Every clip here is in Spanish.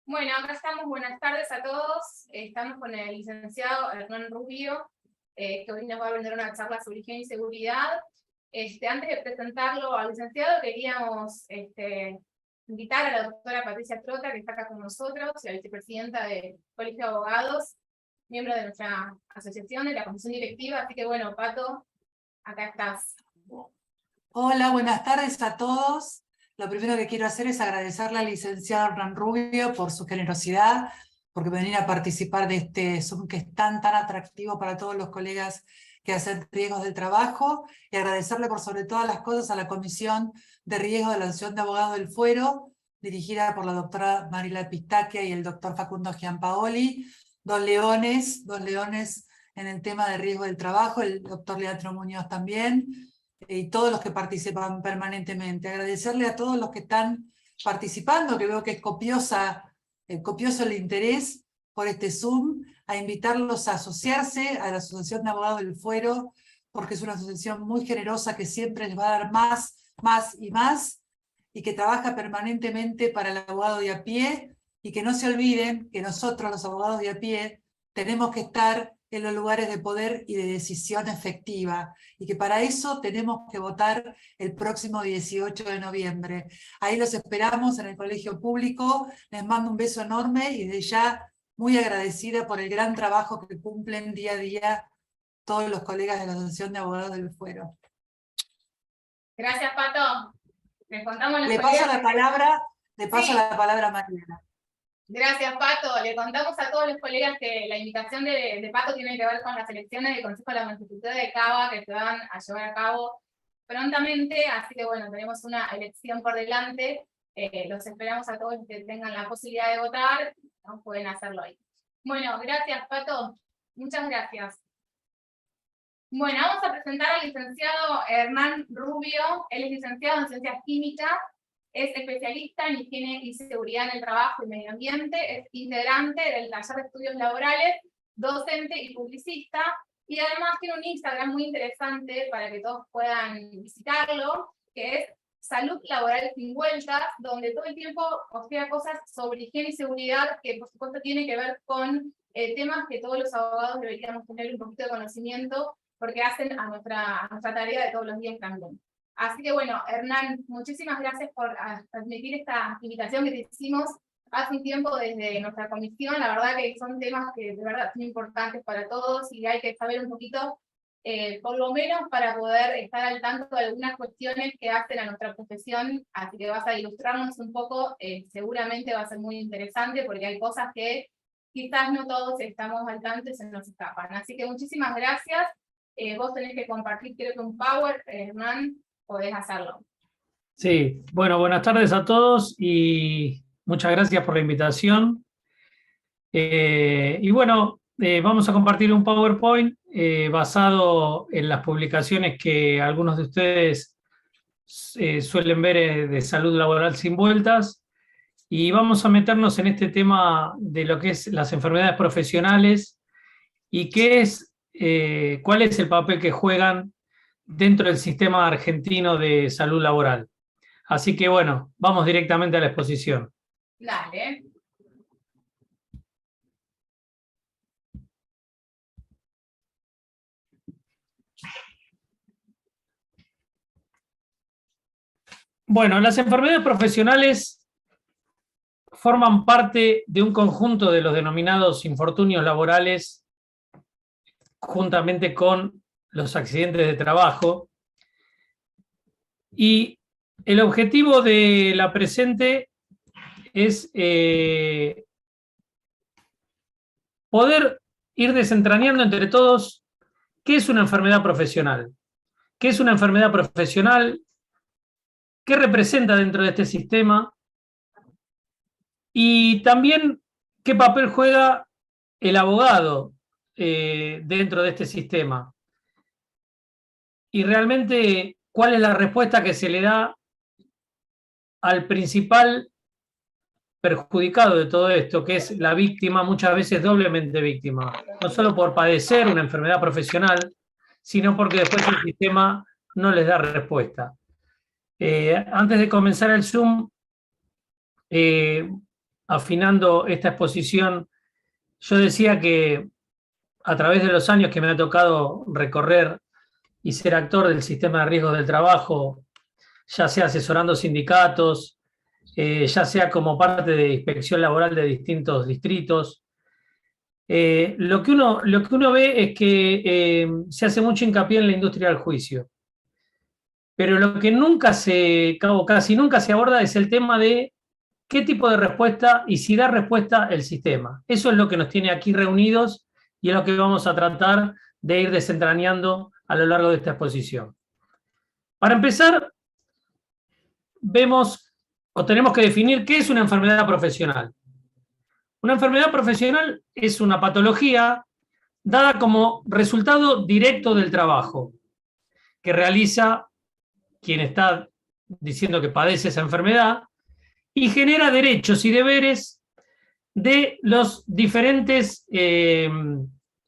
Bueno, acá estamos, buenas tardes a todos. Estamos con el licenciado Hernán Rubio, que hoy nos va a brindar una charla sobre higiene y seguridad. Antes de presentarlo al licenciado, queríamos invitar a la doctora Patricia Trota, que está acá con nosotros, la vicepresidenta del Colegio de Abogados, miembro de nuestra asociación, de la comisión directiva. Así que bueno, Pato, acá estás. Hola, buenas tardes a todos. Lo primero que quiero hacer es agradecerle al licenciado Hernán Rubio por su generosidad, porque venir a participar de este Zoom que es tan atractivo para todos los colegas que hacen riesgos del trabajo, y agradecerle por sobre todas las cosas a la Comisión de Riesgo de la Asociación de Abogados del Fuero, dirigida por la doctora Marila Pistacchia y el doctor Facundo Giampaoli, dos leones en el tema de riesgo del trabajo, el doctor Leandro Muñoz también, y todos los que participan permanentemente. Agradecerle a todos los que están participando, que veo que es copioso el interés por este Zoom, a invitarlos a asociarse a la Asociación de Abogados del Fuero, porque es una asociación muy generosa que siempre les va a dar más y más, y que trabaja permanentemente para el abogado de a pie, y que no se olviden que nosotros, los abogados de a pie, tenemos que estar en los lugares de poder y de decisión efectiva, y que para eso tenemos que votar el próximo 18 de noviembre. Ahí los esperamos en el Colegio Público, les mando un beso enorme y de ya muy agradecida por el gran trabajo que cumplen día a día todos los colegas de la Asociación de Abogados del Fuero. Gracias, Pato. Les contamos los Le paso la palabra a Mariana. Gracias, Pato. Le contamos a todos los colegas que la invitación de Pato tiene que ver con las elecciones del Consejo de la Magistratura de Cava, que se van a llevar a cabo prontamente, así que bueno, tenemos una elección por delante. Los esperamos a todos los que tengan la posibilidad de votar, ¿no? Pueden hacerlo ahí. Bueno, gracias, Pato. Muchas gracias. Bueno, vamos a presentar al licenciado Hernán Rubio. Él es licenciado en Ciencias Químicas, es especialista en higiene y seguridad en el trabajo y medio ambiente, es integrante del taller de estudios laborales, docente y publicista, y además tiene un Instagram muy interesante para que todos puedan visitarlo, que es Salud Laboral Sin Vueltas, donde todo el tiempo postea cosas sobre higiene y seguridad, que por supuesto tiene que ver con temas que todos los abogados deberíamos tener un poquito de conocimiento, porque hacen a nuestra tarea de todos los días también. Así que bueno, Hernán, muchísimas gracias por admitir esta invitación que te hicimos hace un tiempo desde nuestra comisión. La verdad que son temas que de verdad son importantes para todos y hay que saber un poquito, por lo menos para poder estar al tanto de algunas cuestiones que hacen a nuestra profesión. Así que vas a ilustrarnos un poco, seguramente va a ser muy interesante porque hay cosas que quizás no todos estamos al tanto y se nos escapan. Así que muchísimas gracias. Vos tenés que compartir, creo que un power, Hernán, podés hacerlo. Sí, bueno, buenas tardes a todos y muchas gracias por la invitación. Y bueno, vamos a compartir un PowerPoint basado en las publicaciones que algunos de ustedes suelen ver de salud laboral sin vueltas, y vamos a meternos en este tema de lo que es las enfermedades profesionales y cuál es el papel que juegan dentro del sistema argentino de salud laboral. Así que bueno, vamos directamente a la exposición. Dale. Bueno, las enfermedades profesionales forman parte de un conjunto de los denominados infortunios laborales, juntamente con los accidentes de trabajo. Y el objetivo de la presente es poder ir desentrañando entre todos qué es una enfermedad profesional. ¿Qué es una enfermedad profesional? ¿Qué representa dentro de este sistema? Y también qué papel juega el abogado dentro de este sistema. Y realmente, ¿cuál es la respuesta que se le da al principal perjudicado de todo esto, que es la víctima, muchas veces doblemente víctima? No solo por padecer una enfermedad profesional, sino porque después el sistema no les da respuesta. Antes de comenzar el Zoom, afinando esta exposición, yo decía que a través de los años que me ha tocado recorrer y ser actor del sistema de riesgos del trabajo, ya sea asesorando sindicatos, ya sea como parte de inspección laboral de distintos distritos, lo que uno ve es que se hace mucho hincapié en la industria del juicio. Pero lo que casi nunca se aborda es el tema de qué tipo de respuesta y si da respuesta el sistema. Eso es lo que nos tiene aquí reunidos y es lo que vamos a tratar de ir desentrañando a lo largo de esta exposición. Para empezar, vemos o tenemos que definir qué es una enfermedad profesional. Una enfermedad profesional es una patología dada como resultado directo del trabajo que realiza quien está diciendo que padece esa enfermedad y genera derechos y deberes de los diferentes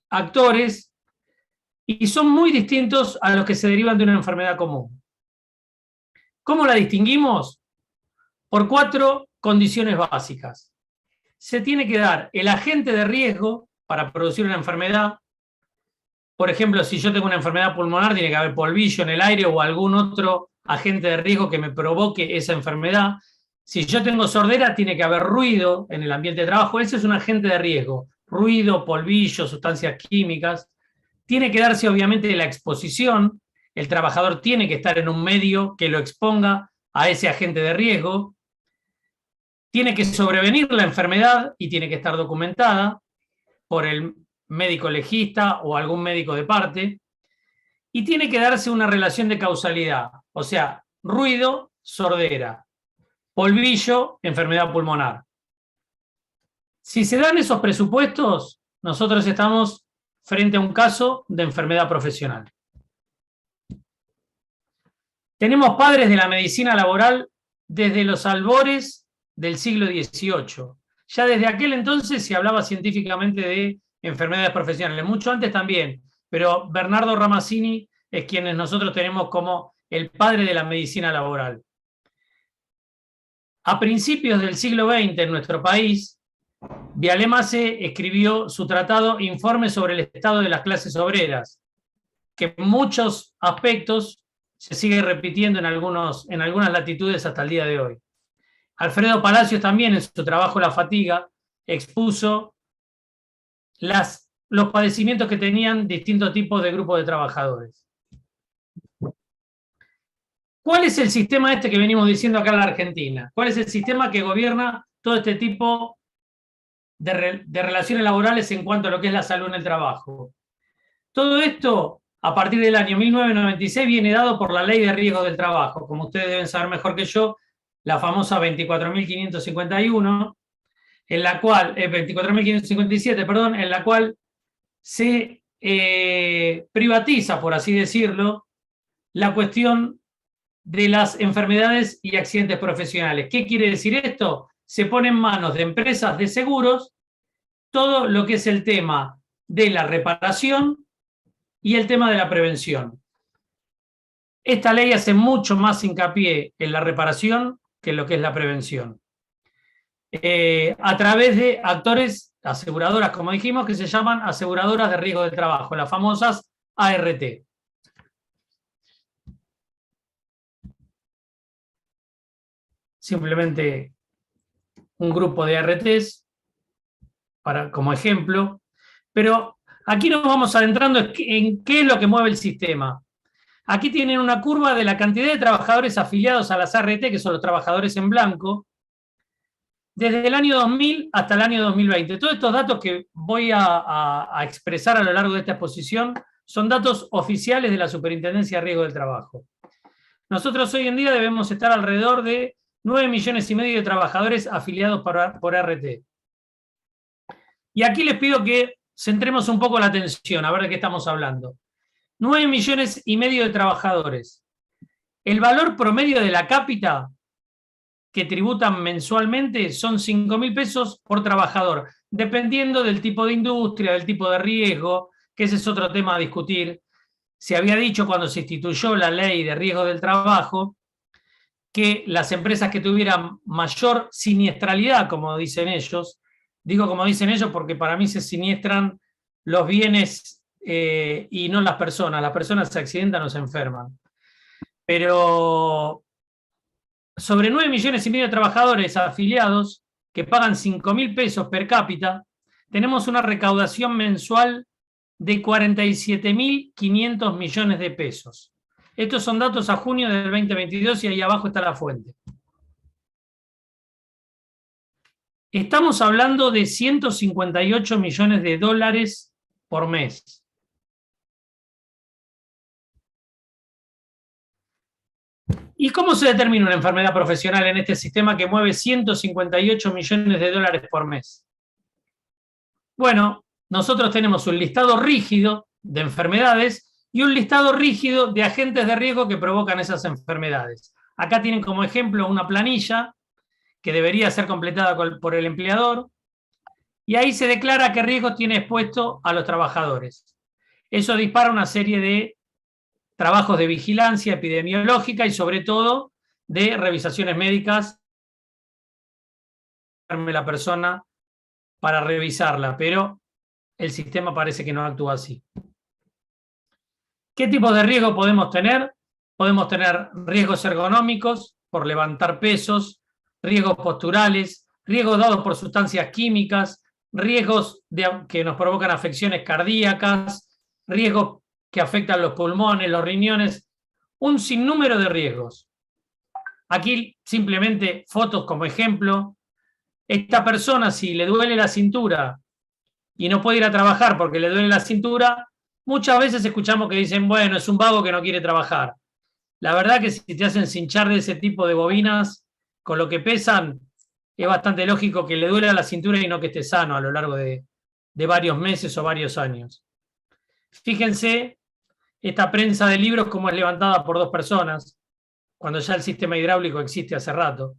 actores y son muy distintos a los que se derivan de una enfermedad común. ¿Cómo la distinguimos? Por 4 condiciones básicas. Se tiene que dar el agente de riesgo para producir una enfermedad. Por ejemplo, si yo tengo una enfermedad pulmonar, tiene que haber polvillo en el aire o algún otro agente de riesgo que me provoque esa enfermedad. Si yo tengo sordera, tiene que haber ruido en el ambiente de trabajo. Ese es un agente de riesgo. Ruido, polvillo, sustancias químicas. Tiene que darse, obviamente, la exposición. El trabajador tiene que estar en un medio que lo exponga a ese agente de riesgo. Tiene que sobrevenir la enfermedad y tiene que estar documentada por el médico legista o algún médico de parte. Y tiene que darse una relación de causalidad, o sea, ruido, sordera, polvillo, enfermedad pulmonar. Si se dan esos presupuestos, nosotros estamos frente a un caso de enfermedad profesional. Tenemos padres de la medicina laboral desde los albores del siglo XVIII. Ya desde aquel entonces se hablaba científicamente de enfermedades profesionales, mucho antes también, pero Bernardo Ramazzini es quien nosotros tenemos como el padre de la medicina laboral. A principios del siglo XX en nuestro país, Vialé Mace escribió su tratado Informe sobre el estado de las clases obreras, que en muchos aspectos se sigue repitiendo en algunas latitudes hasta el día de hoy. Alfredo Palacios también en su trabajo La fatiga expuso los padecimientos que tenían distintos tipos de grupos de trabajadores. ¿Cuál es el sistema este que venimos diciendo acá en la Argentina? ¿Cuál es el sistema que gobierna todo este tipo de relaciones laborales en cuanto a lo que es la salud en el trabajo? Todo esto, a partir del año 1996, viene dado por la Ley de Riesgos del Trabajo, como ustedes deben saber mejor que yo, la famosa 24.551, en la cual, 24.557, perdón, en la cual se privatiza, por así decirlo, la cuestión de las enfermedades y accidentes profesionales. ¿Qué quiere decir esto? Se pone en manos de empresas de seguros todo lo que es el tema de la reparación y el tema de la prevención. Esta ley hace mucho más hincapié en la reparación que en lo que es la prevención. A través de actores, aseguradoras, como dijimos, que se llaman aseguradoras de riesgo del trabajo, las famosas ART. Simplemente un grupo de ARTs como ejemplo, pero aquí nos vamos adentrando en qué es lo que mueve el sistema. Aquí tienen una curva de la cantidad de trabajadores afiliados a las ART, que son los trabajadores en blanco, desde el año 2000 hasta el año 2020. Todos estos datos que voy a expresar a lo largo de esta exposición son datos oficiales de la Superintendencia de Riesgo del Trabajo. Nosotros hoy en día debemos estar alrededor de 9,5 millones de trabajadores afiliados por ART. Y aquí les pido que centremos un poco la atención, a ver de qué estamos hablando. 9,5 millones de trabajadores. El valor promedio de la cápita que tributan mensualmente son 5.000 pesos por trabajador, dependiendo del tipo de industria, del tipo de riesgo, que ese es otro tema a discutir. Se había dicho cuando se instituyó la ley de riesgo del trabajo que las empresas que tuvieran mayor siniestralidad, como dicen ellos, digo como dicen ellos porque para mí se siniestran los bienes y no las personas se accidentan o se enferman. Pero sobre 9,5 millones de trabajadores afiliados que pagan 5.000 pesos per cápita, tenemos una recaudación mensual de 47.500 millones de pesos. Estos son datos a junio del 2022 y ahí abajo está la fuente. Estamos hablando de 158 millones de dólares por mes. ¿Y cómo se determina una enfermedad profesional en este sistema que mueve 158 millones de dólares por mes? Bueno, nosotros tenemos un listado rígido de enfermedades y un listado rígido de agentes de riesgo que provocan esas enfermedades. Acá tienen como ejemplo una planilla que debería ser completada por el empleador, y ahí se declara qué riesgos tiene expuesto a los trabajadores. Eso dispara una serie de trabajos de vigilancia epidemiológica y sobre todo de revisaciones médicas la persona para revisarla, pero el sistema parece que no actúa así. ¿Qué tipo de riesgo podemos tener? Podemos tener riesgos ergonómicos por levantar pesos, riesgos posturales, riesgos dados por sustancias químicas, riesgos que nos provocan afecciones cardíacas, riesgos que afectan los pulmones, los riñones, un sinnúmero de riesgos. Aquí simplemente fotos como ejemplo. Esta persona, si le duele la cintura y no puede ir a trabajar porque le duele la cintura, muchas veces escuchamos que dicen, bueno, es un vago que no quiere trabajar. La verdad que si te hacen cinchar de ese tipo de bobinas, con lo que pesan, es bastante lógico que le duela la cintura y no que esté sano a lo largo de varios meses o varios años. Fíjense esta prensa de libros como es levantada por 2 personas, cuando ya el sistema hidráulico existe hace rato.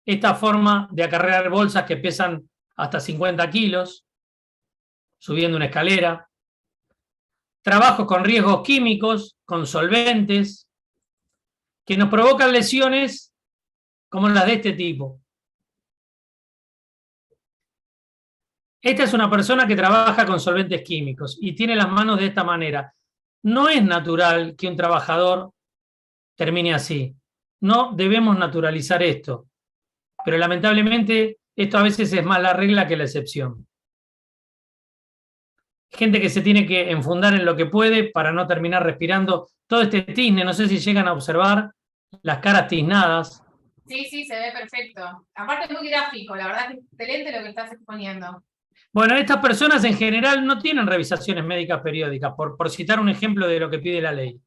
Esta forma de acarrear bolsas que pesan hasta 50 kilos, subiendo una escalera. Trabajos con riesgos químicos, con solventes, que nos provocan lesiones como las de este tipo. Esta es una persona que trabaja con solventes químicos y tiene las manos de esta manera. No es natural que un trabajador termine así. No debemos naturalizar esto. Pero lamentablemente esto a veces es más la regla que la excepción. Gente que se tiene que enfundar en lo que puede para no terminar respirando todo este tizne. No sé si llegan a observar las caras tiznadas. Sí, sí, se ve perfecto. Aparte es muy gráfico, la verdad que es excelente lo que estás exponiendo. Bueno, estas personas en general no tienen revisaciones médicas periódicas, por citar un ejemplo de lo que pide la ley.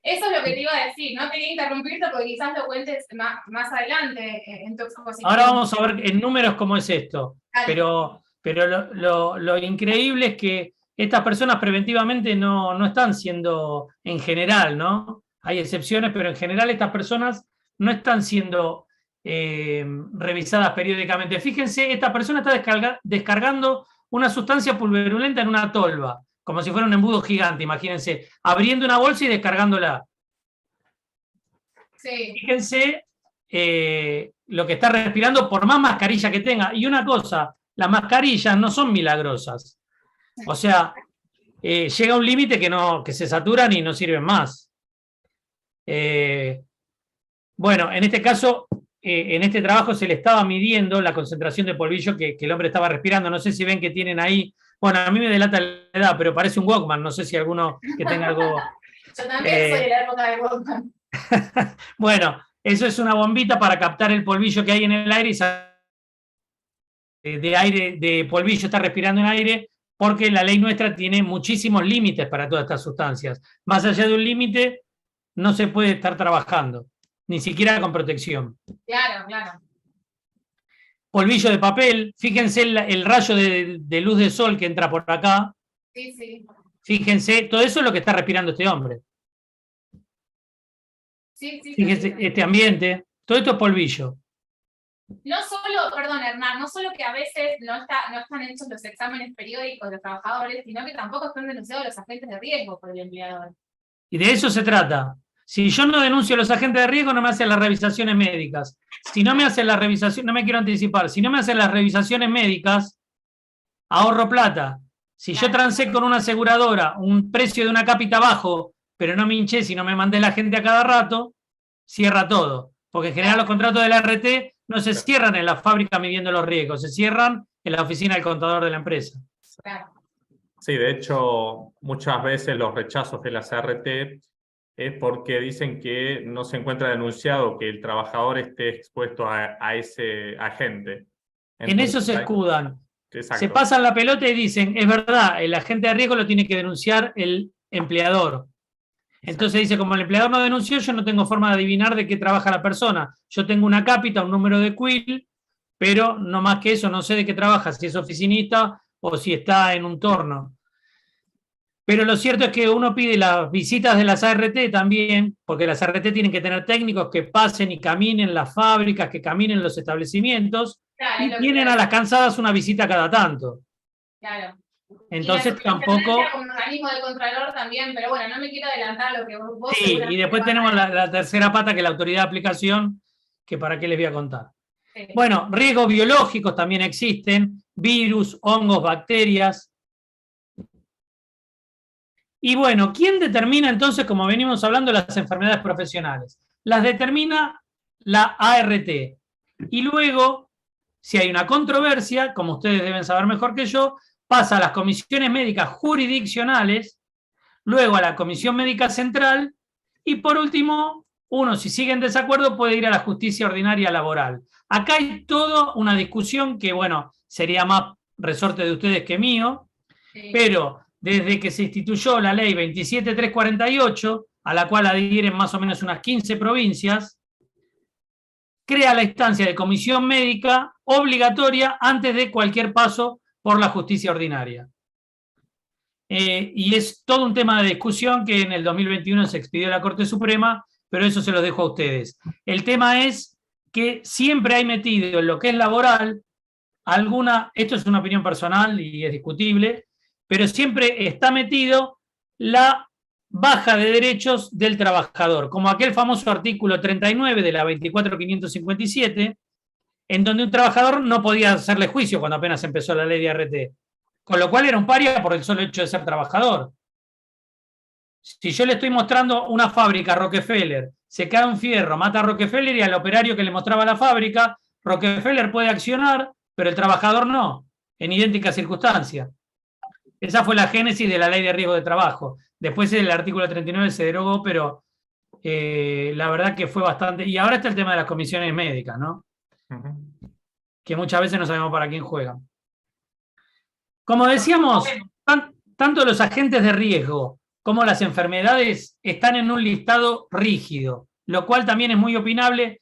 Eso es lo que te iba a decir, no quería interrumpirte porque quizás lo cuentes más adelante en tu exposición. Ahora vamos a ver en números cómo es esto, pero lo increíble es que estas personas preventivamente no están siendo, en general, ¿no? Hay excepciones, pero en general estas personas no están siendo revisadas periódicamente. Fíjense, esta persona está descargando una sustancia pulverulenta en una tolva, como si fuera un embudo gigante, imagínense, abriendo una bolsa y descargándola. Sí. Fíjense lo que está respirando por más mascarilla que tenga. Y una cosa, las mascarillas no son milagrosas. O sea, llega un límite que se saturan y no sirven más. Bueno, en este caso, en este trabajo se le estaba midiendo la concentración de polvillo que el hombre estaba respirando. No sé si ven que tienen ahí. Bueno, a mí me delata la edad, pero parece un Walkman. No sé si alguno que tenga algo. Yo también soy de la época de Walkman. Bueno, eso es una bombita para captar el polvillo que hay en el aire y de polvillo está respirando en aire, porque la ley nuestra tiene muchísimos límites para todas estas sustancias. Más allá de un límite, no se puede estar trabajando, ni siquiera con protección. Claro, claro. Polvillo de papel, fíjense el rayo de luz de sol que entra por acá. Sí, sí. Fíjense, todo eso es lo que está respirando este hombre. Sí, sí. Fíjense, este ambiente, todo esto es polvillo. No solo, perdón Hernán, no solo que a veces no están hechos los exámenes periódicos de los trabajadores, sino que tampoco están denunciados los agentes de riesgo por el empleador. Y de eso se trata. Si yo no denuncio a los agentes de riesgo, no me hacen las revisaciones médicas. Si no me hacen las revisaciones, no me quiero anticipar, si no me hacen las revisaciones médicas, ahorro plata. Si yo trancé con una aseguradora un precio de una cápita bajo, pero no me hinché, si no me mandé la gente a cada rato, cierra todo. Porque en general los contratos de la RT no se cierran en la fábrica midiendo los riesgos, se cierran en la oficina del contador de la empresa. Sí, de hecho, muchas veces los rechazos de las ART es porque dicen que no se encuentra denunciado que el trabajador esté expuesto a ese agente. En eso se escudan. Exacto. Se pasan la pelota y dicen, es verdad, el agente de riesgo lo tiene que denunciar el empleador. Entonces dice, como el empleador no denunció, yo no tengo forma de adivinar de qué trabaja la persona. Yo tengo una cápita, un número de quill, pero no más que eso, no sé de qué trabaja, si es oficinista o si está en un torno. Pero lo cierto es que uno pide las visitas de las ART también, porque las ART tienen que tener técnicos que pasen y caminen las fábricas, que caminen los establecimientos, Claro, y tienen a las cansadas una visita cada tanto. Claro. Entonces y tampoco... Como un organismo de contralor también, pero bueno, no me quiero adelantar a lo que vos... Sí, y después tenemos la tercera pata, que es la autoridad de aplicación, que para qué les voy a contar. Sí. Bueno, riesgos biológicos también existen, virus, hongos, bacterias. Y bueno, ¿quién determina entonces, como venimos hablando, las enfermedades profesionales? Las determina la ART. Y luego, si hay una controversia, como ustedes deben saber mejor que yo, pasa a las comisiones médicas jurisdiccionales, luego a la Comisión Médica Central, y por último, uno, si sigue en desacuerdo, puede ir a la justicia ordinaria laboral. Acá hay toda una discusión que, bueno, sería más resorte de ustedes que mío, Sí. pero desde que se instituyó la ley 27348, a la cual adhieren más o menos unas 15 provincias, crea la instancia de comisión médica obligatoria antes de cualquier paso por la justicia ordinaria. Y es todo un tema de discusión que en el 2021 se expidió la Corte Suprema, pero eso se lo dejo a ustedes. El tema es que siempre hay metido en lo que es laboral esto es una opinión personal y es discutible, pero siempre está metido la baja de derechos del trabajador, como aquel famoso artículo 39 de la 24.557, en donde un trabajador no podía hacerle juicio cuando apenas empezó la ley de ART, con lo cual era un paria por el solo hecho de ser trabajador. Si yo le estoy mostrando una fábrica a Rockefeller, se cae un fierro, mata a Rockefeller y al operario que le mostraba la fábrica, Rockefeller puede accionar, pero el trabajador no, en idéntica circunstancia. Esa fue la génesis de la ley de riesgo de trabajo. Después el artículo 39 se derogó, pero la verdad que fue bastante... Y ahora está el tema de las comisiones médicas, ¿no? Que muchas veces no sabemos para quién juegan. Como decíamos, tanto los agentes de riesgo como las enfermedades están en un listado rígido, lo cual también es muy opinable.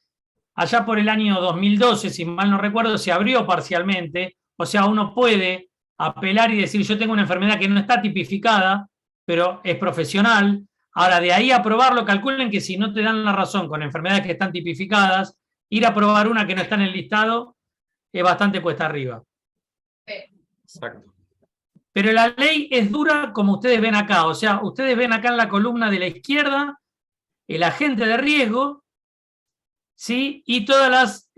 Allá por el año 2012, si mal no recuerdo, se abrió parcialmente, o sea, uno puede apelar y decir, yo tengo una enfermedad que no está tipificada, pero es profesional. Ahora, de ahí a probarlo, calculen que si no te dan la razón con enfermedades que están tipificadas, ir a probar una que no está en el listado es bastante cuesta arriba. Exacto. Pero la ley es dura como ustedes ven acá, o sea, ustedes ven acá en la columna de la izquierda el agente de riesgo, ¿sí? Y todas las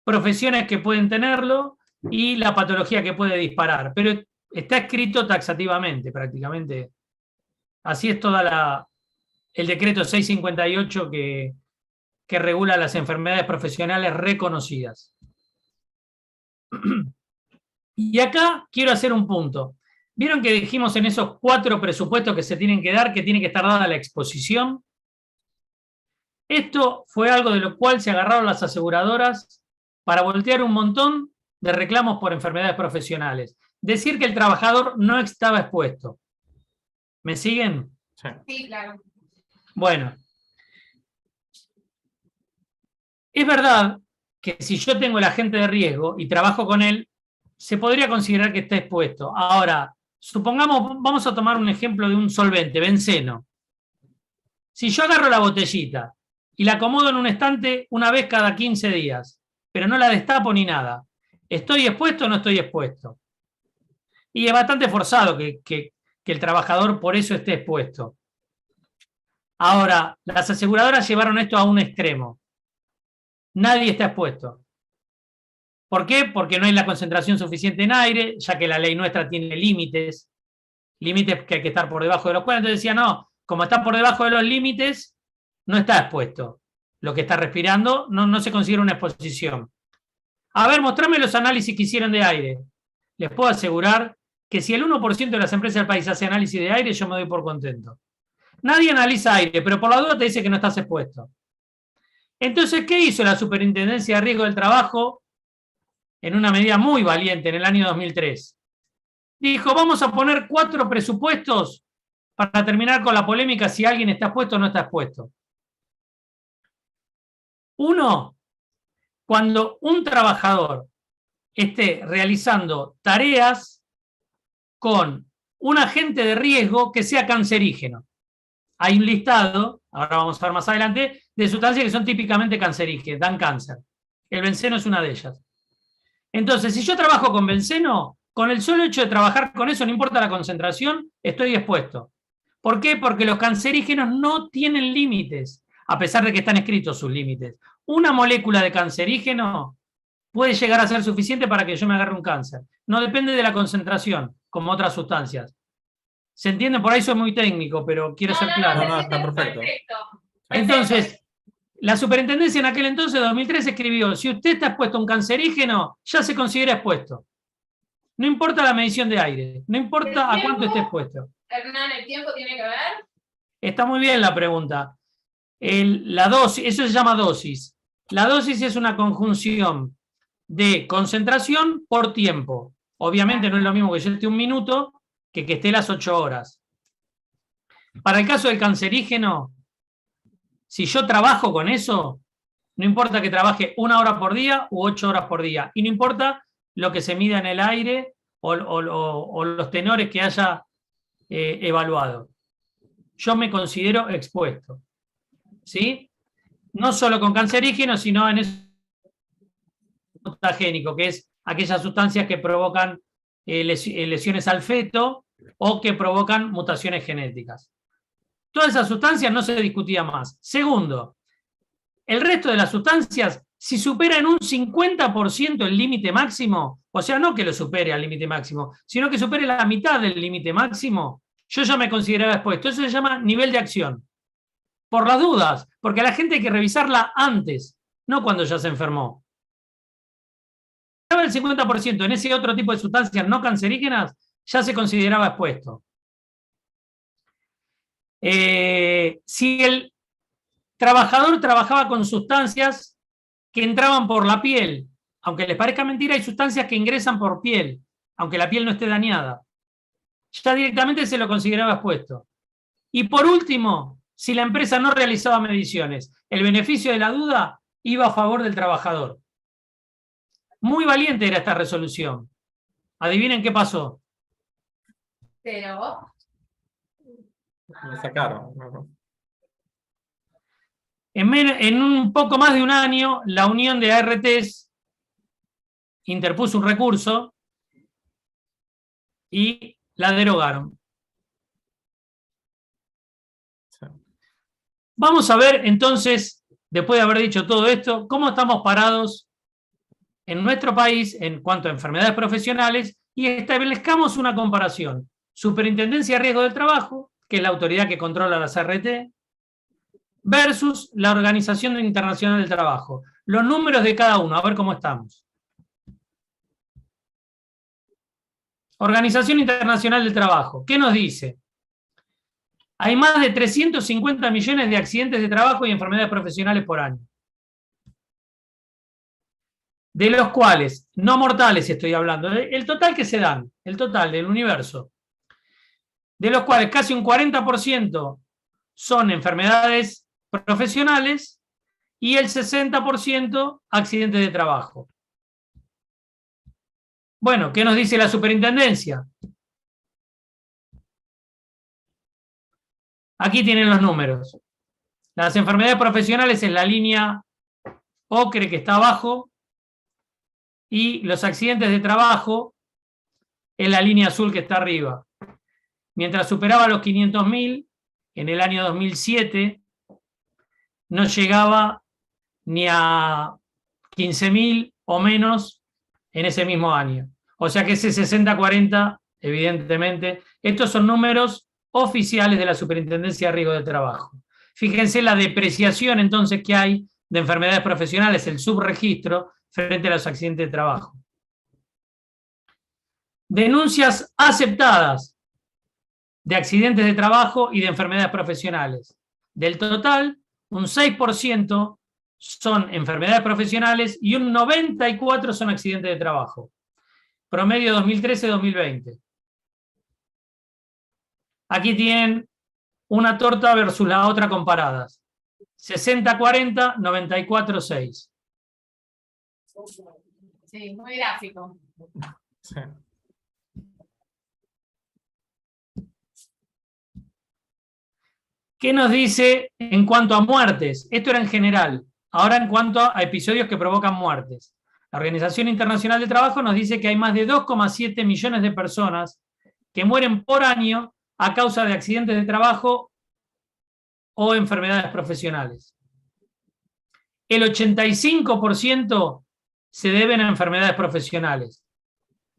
profesiones que pueden tenerlo y la patología que puede disparar, pero está escrito taxativamente prácticamente. Así es toda el decreto 658 que regula las enfermedades profesionales reconocidas. Y acá quiero hacer un punto. ¿Vieron que dijimos en esos 4 presupuestos que se tienen que dar, que tiene que estar dada la exposición? Esto fue algo de lo cual se agarraron las aseguradoras para voltear un montón de reclamos por enfermedades profesionales. Decir que el trabajador no estaba expuesto. ¿Me siguen? Sí, claro. Bueno. Es verdad que si yo tengo el agente de riesgo y trabajo con él, se podría considerar que está expuesto. Ahora, supongamos, vamos a tomar un ejemplo de un solvente, benceno. Si yo agarro la botellita y la acomodo en un estante una vez cada 15 días, pero no la destapo ni nada, ¿estoy expuesto o no estoy expuesto? Y es bastante forzado que el trabajador por eso esté expuesto. Ahora, las aseguradoras llevaron esto a un extremo. Nadie está expuesto. ¿Por qué? Porque no hay la concentración suficiente en aire, ya que la ley nuestra tiene límites que hay que estar por debajo de los cuales. Entonces decía, no, como está por debajo de los límites, no está expuesto. Lo que está respirando no se considera una exposición. A ver, mostrame los análisis que hicieron de aire. Les puedo asegurar que si el 1% de las empresas del país hace análisis de aire, yo me doy por contento. Nadie analiza aire, pero por la duda te dice que no estás expuesto. Entonces, ¿qué hizo la Superintendencia de Riesgo del Trabajo en una medida muy valiente en el año 2003? Dijo, vamos a poner 4 presupuestos para terminar con la polémica si alguien está expuesto o no está expuesto. 1, cuando un trabajador esté realizando tareas con un agente de riesgo que sea cancerígeno. Hay un listado, ahora vamos a ver más adelante, de sustancias que son típicamente cancerígenas, dan cáncer. El benceno es una de ellas. Entonces, si yo trabajo con benceno, con el solo hecho de trabajar con eso, no importa la concentración, estoy expuesto. ¿Por qué? Porque los cancerígenos no tienen límites, a pesar de que están escritos sus límites. Una molécula de cancerígeno puede llegar a ser suficiente para que yo me agarre un cáncer. No depende de la concentración, como otras sustancias. ¿Se entiende? Por ahí soy muy técnico, pero quiero ser claro. No, está perfecto. Entonces, la superintendencia en aquel entonces, 2003, escribió, si usted está expuesto a un cancerígeno, ya se considera expuesto. No importa la medición de aire, no importa a cuánto esté expuesto. Hernán, ¿el tiempo tiene que ver? Está muy bien la pregunta. La dosis, eso se llama dosis. La dosis es una conjunción de concentración por tiempo. Obviamente no es lo mismo que yo esté 1 minuto que esté las 8 horas. Para el caso del cancerígeno, si yo trabajo con eso, no importa que trabaje 1 hora por día u 8 horas por día, y no importa lo que se mida en el aire o los tenores que haya evaluado. Yo me considero expuesto. ¿Sí? No solo con cancerígenos, sino en eso mutagénico, que es aquellas sustancias que provocan lesiones al feto o que provocan mutaciones genéticas. Todas esas sustancias no se discutía más. Segundo, el resto de las sustancias, si superan un 50% el límite máximo, o sea, no que lo supere al límite máximo, sino que supere la mitad del límite máximo, yo ya me consideraba expuesto. Eso se llama nivel de acción. Por las dudas, porque a la gente hay que revisarla antes, no cuando ya se enfermó. El 50% en ese otro tipo de sustancias no cancerígenas ya se consideraba expuesto. Si el trabajador trabajaba con sustancias que entraban por la piel, aunque les parezca mentira, hay sustancias que ingresan por piel, aunque la piel no esté dañada, ya directamente se lo consideraba expuesto. Y por último, si la empresa no realizaba mediciones, el beneficio de la duda iba a favor del trabajador. Muy valiente era esta resolución. Adivinen qué pasó. Pero Me sacaron. En un poco más de un año, la Unión de ARTs interpuso un recurso y la derogaron. Sí. Vamos a ver entonces, después de haber dicho todo esto, cómo estamos parados en nuestro país en cuanto a enfermedades profesionales y establezcamos una comparación. Superintendencia de Riesgo del Trabajo, que es la autoridad que controla las ART, versus la Organización Internacional del Trabajo. Los números de cada uno, a ver cómo estamos. Organización Internacional del Trabajo, ¿qué nos dice? Hay más de 350 millones de accidentes de trabajo y enfermedades profesionales por año. De los cuales, no mortales estoy hablando, el total que se dan, el total del universo, de los cuales casi un 40% son enfermedades profesionales y el 60% accidentes de trabajo. Bueno, ¿qué nos dice la superintendencia? Aquí tienen los números. Las enfermedades profesionales en la línea ocre que está abajo y los accidentes de trabajo en la línea azul que está arriba. Mientras superaba los 500.000, en el año 2007 no llegaba ni a 15.000 o menos en ese mismo año. O sea que ese 60-40, evidentemente, estos son números oficiales de la Superintendencia de Riesgo de Trabajo. Fíjense la depreciación entonces que hay de enfermedades profesionales, el subregistro, frente a los accidentes de trabajo. Denuncias aceptadas de accidentes de trabajo y de enfermedades profesionales. Del total, un 6% son enfermedades profesionales y un 94% son accidentes de trabajo. Promedio 2013-2020. Aquí tienen una torta versus la otra comparadas. 60-40, 94-6. Sí, muy gráfico. Sí. ¿Qué nos dice en cuanto a muertes? Esto era en general. Ahora en cuanto a episodios que provocan muertes. La Organización Internacional del Trabajo nos dice que hay más de 2,7 millones de personas que mueren por año a causa de accidentes de trabajo o enfermedades profesionales. El 85% se deben a enfermedades profesionales.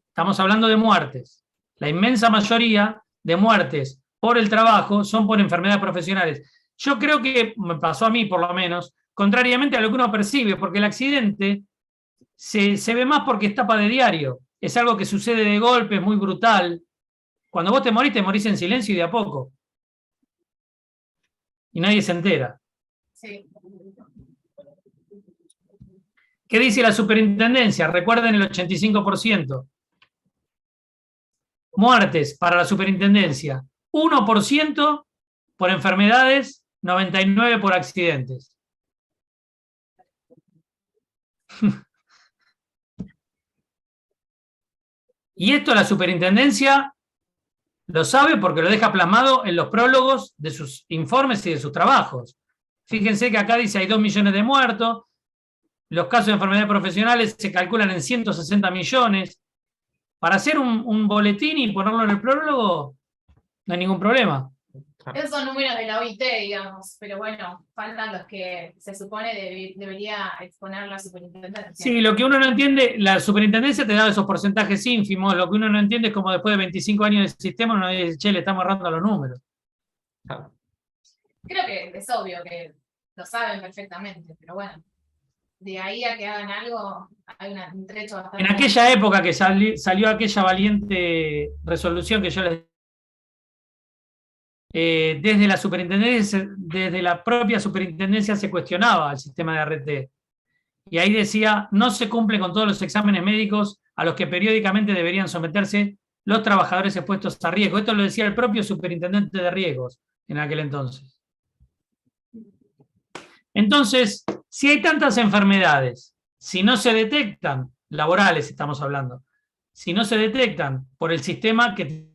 Estamos hablando de muertes. La inmensa mayoría de muertes por el trabajo son por enfermedades profesionales. Yo creo que, me pasó a mí por lo menos, contrariamente a lo que uno percibe, porque el accidente se ve más porque es tapa de diario. Es algo que sucede de golpe, es muy brutal. Cuando vos te morís en silencio y de a poco. Y nadie se entera. Sí. ¿Qué dice la superintendencia? Recuerden el 85%. Muertes para la superintendencia. 1% por enfermedades, 99% por accidentes. Y esto la superintendencia lo sabe porque lo deja plasmado en los prólogos de sus informes y de sus trabajos. Fíjense que acá dice hay 2 millones de muertos, los casos de enfermedades profesionales se calculan en 160 millones. Para hacer un boletín y ponerlo en el prólogo, no hay ningún problema. Esos son números de la OIT, digamos, pero bueno, faltan los que se supone debería exponer la superintendencia. Sí, lo que uno no entiende, la superintendencia te da esos porcentajes ínfimos, lo que uno no entiende es como después de 25 años de sistema uno dice, che, le estamos errando los números. Creo que es obvio que lo saben perfectamente, pero bueno, de ahí a que hagan algo hay un trecho bastante... En aquella época que salió aquella valiente resolución que yo les... desde la superintendencia, desde la propia superintendencia se cuestionaba el sistema de RT. Y ahí decía, no se cumple con todos los exámenes médicos a los que periódicamente deberían someterse los trabajadores expuestos a riesgo. Esto lo decía el propio superintendente de riesgos en aquel entonces. Entonces, si hay tantas enfermedades, si no se detectan, laborales estamos hablando, si no se detectan por el sistema que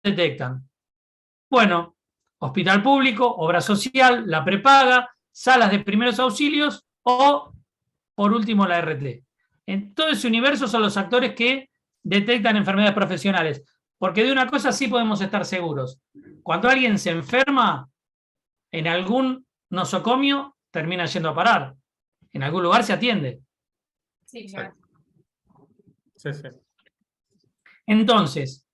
detectan, bueno, hospital público, obra social, la prepaga, salas de primeros auxilios o, por último, la RT. En todo ese universo son los actores que detectan enfermedades profesionales. Porque de una cosa sí podemos estar seguros. Cuando alguien se enferma, en algún nosocomio termina yendo a parar. En algún lugar se atiende. Sí, claro. Sí, sí. Entonces,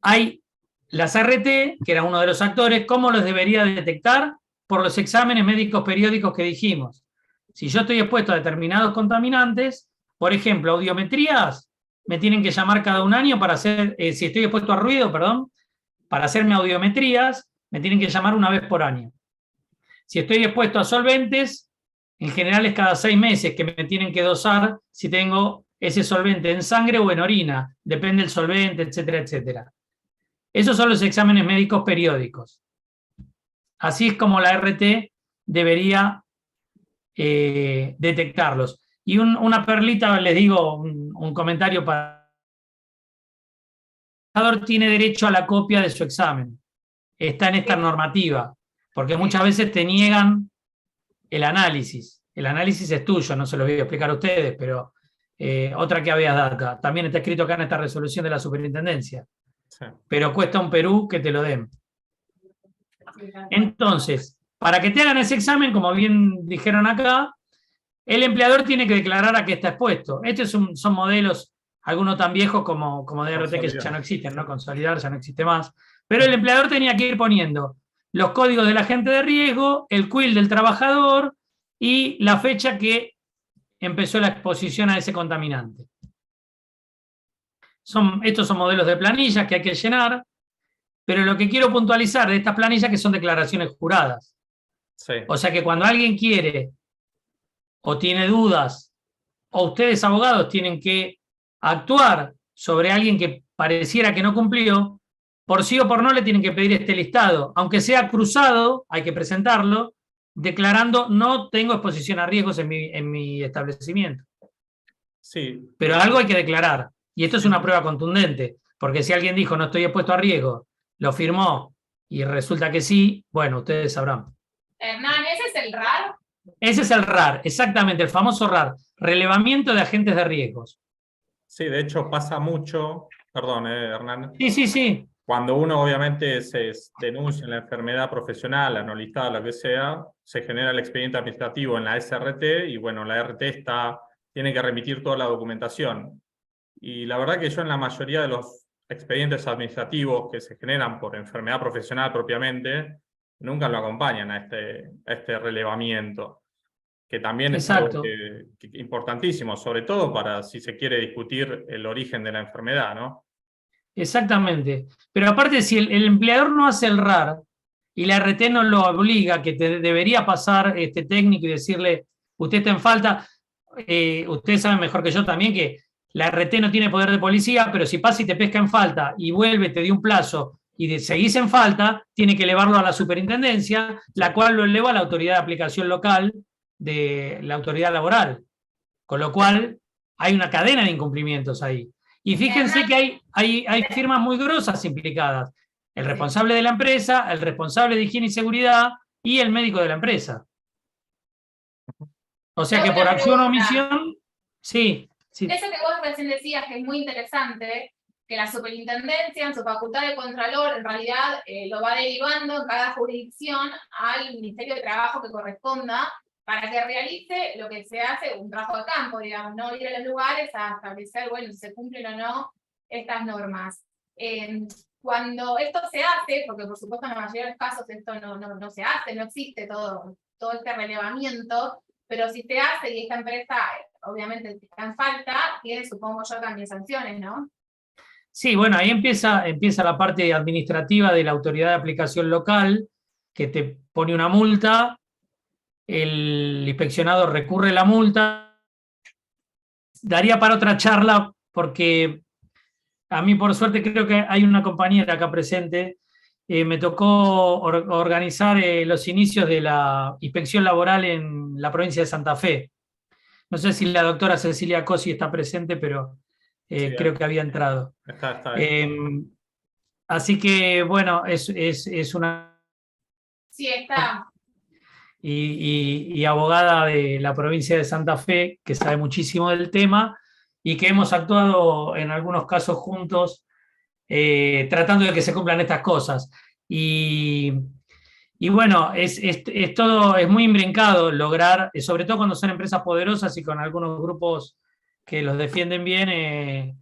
hay las RT, que era uno de los actores, ¿cómo los debería detectar? Por los exámenes médicos periódicos que dijimos. Si yo estoy expuesto a determinados contaminantes, por ejemplo, audiometrías, me tienen que llamar cada un año para hacer, si estoy expuesto a ruido, perdón, para hacerme audiometrías, me tienen que llamar una vez por año. Si estoy expuesto a solventes, en general es cada 6 meses que me tienen que dosar si tengo ese solvente en sangre o en orina, depende del solvente, etcétera, etcétera. Esos son los exámenes médicos periódicos. Así es como la RT debería detectarlos. Y una perlita, les digo, un comentario para... El trabajador tiene derecho a la copia de su examen. Está en esta normativa, porque muchas veces te niegan el análisis. El análisis es tuyo, no se lo voy a explicar a ustedes, pero otra que había data. También está escrito acá en esta resolución de la superintendencia. Sí. Pero cuesta un Perú que te lo den. Sí, tal cual. Entonces, para que te hagan ese examen, como bien dijeron acá, el empleador tiene que declarar a qué está expuesto. Estos son modelos, algunos tan viejos como DRT que ya no existen, ¿no? Consolidar ya no existe más. Pero el empleador tenía que ir poniendo los códigos del agente de riesgo, el CUIL del trabajador y la fecha que empezó la exposición a ese contaminante. Estos son modelos de planillas que hay que llenar, pero lo que quiero puntualizar de estas planillas que son declaraciones juradas. Sí. O sea que cuando alguien quiere o tiene dudas, o ustedes abogados tienen que actuar sobre alguien que pareciera que no cumplió, por sí o por no le tienen que pedir este listado. Aunque sea cruzado, hay que presentarlo, declarando no tengo exposición a riesgos en mi establecimiento. Sí. Pero algo hay que declarar. Y esto es una prueba contundente, porque si alguien dijo no estoy expuesto a riesgo, lo firmó y resulta que sí, bueno, ustedes sabrán. Hernán, ¿ese es el RAR? Ese es el RAR, exactamente, el famoso RAR, relevamiento de agentes de riesgos. Sí, de hecho pasa mucho, perdón, Hernán, Sí. cuando uno obviamente se denuncia en la enfermedad profesional, la no listada, lo que sea, se genera el expediente administrativo en la SRT y bueno, la RT tiene que remitir toda la documentación. Y la verdad que yo en la mayoría de los expedientes administrativos que se generan por enfermedad profesional propiamente, nunca lo acompañan a este relevamiento, que también es algo importantísimo, sobre todo para si se quiere discutir el origen de la enfermedad, ¿no? Exactamente. Pero aparte, si el empleador no hace el RAR y la RT no lo obliga, que te debería pasar este técnico y decirle, usted está en falta, ustedes saben mejor que yo también que la RT no tiene poder de policía, pero si pasa y te pesca en falta y vuelve, te dio un plazo y seguís en falta, tiene que elevarlo a la superintendencia, la cual lo eleva a la autoridad de aplicación local de la autoridad laboral. Con lo cual, hay una cadena de incumplimientos ahí. Y fíjense que hay firmas muy grosas implicadas. El responsable de la empresa, el responsable de higiene y seguridad y el médico de la empresa. O sea que por acción o omisión, sí. Eso que vos recién decías, que es muy interesante, que la superintendencia en su facultad de contralor en realidad lo va derivando en cada jurisdicción al Ministerio de Trabajo que corresponda para que realice lo que se hace, un trabajo de campo, digamos, no ir a los lugares a establecer, bueno, si se cumplen o no estas normas. Cuando esto se hace, porque por supuesto en la mayoría de los casos esto no se hace, no existe todo este relevamiento, pero si se hace y esta empresa obviamente está en falta, tiene, supongo yo, también sanciones, ¿no? Sí, bueno, ahí empieza la parte administrativa de la autoridad de aplicación local, que te pone una multa, el inspeccionado recurre la multa. Daría para otra charla, porque a mí por suerte creo que hay una compañera acá presente, me tocó organizar los inicios de la inspección laboral en la provincia de Santa Fe. No sé si la doctora Cecilia Cosi está presente, pero sí, creo que había entrado. Está. Así que, bueno, es una... Sí, está. Y abogada de la provincia de Santa Fe, que sabe muchísimo del tema y que hemos actuado en algunos casos juntos tratando de que se cumplan estas cosas. Y bueno, es muy imbrincado lograr, sobre todo cuando son empresas poderosas y con algunos grupos que los defienden bien.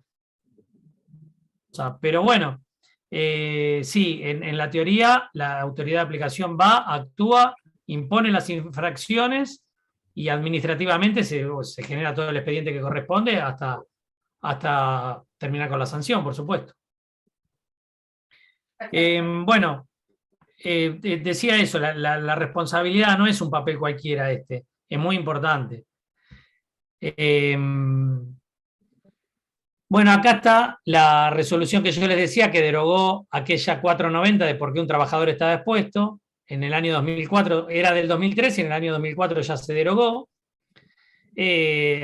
Pero bueno, sí, en la teoría la autoridad de aplicación actúa, impone las infracciones y administrativamente se genera todo el expediente que corresponde hasta terminar con la sanción, por supuesto. Bueno, decía eso, la responsabilidad no es un papel cualquiera es muy importante. Bueno, acá está la resolución que yo les decía que derogó aquella 490 de por qué un trabajador estaba expuesto. En el año 2004, era del 2003 y en el año 2004 ya se derogó.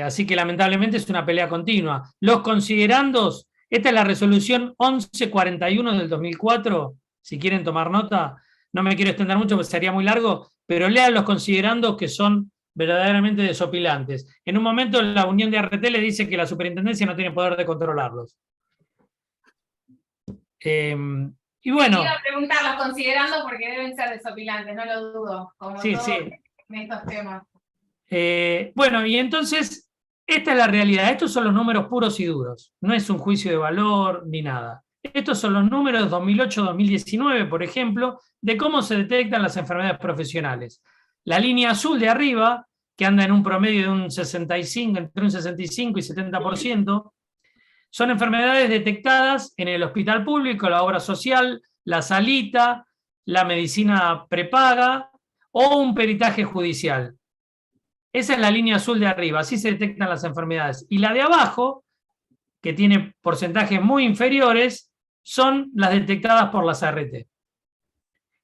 Así que lamentablemente es una pelea continua. Los considerandos, esta es la resolución 1141 del 2004, si quieren tomar nota, no me quiero extender mucho porque sería muy largo, pero lean los considerandos que son verdaderamente desopilantes. En un momento la Unión de RT le dice que la superintendencia no tiene poder de controlarlos. Y bueno, Quiero preguntarlos considerando porque deben ser desopilantes, no lo dudo, como sí, todo sí. en estos temas. Bueno, y entonces, esta es la realidad. Estos son los números puros y duros. No es un juicio de valor ni nada. Estos son los números 2008-2019, por ejemplo, de cómo se detectan las enfermedades profesionales. La línea azul de arriba, que anda en un promedio de un 65, entre un 65 y 70%, son enfermedades detectadas en el hospital público, la obra social, la salita, la medicina prepaga o un peritaje judicial. Esa es la línea azul de arriba, así se detectan las enfermedades. Y la de abajo, que tiene porcentajes muy inferiores, son las detectadas por las ART.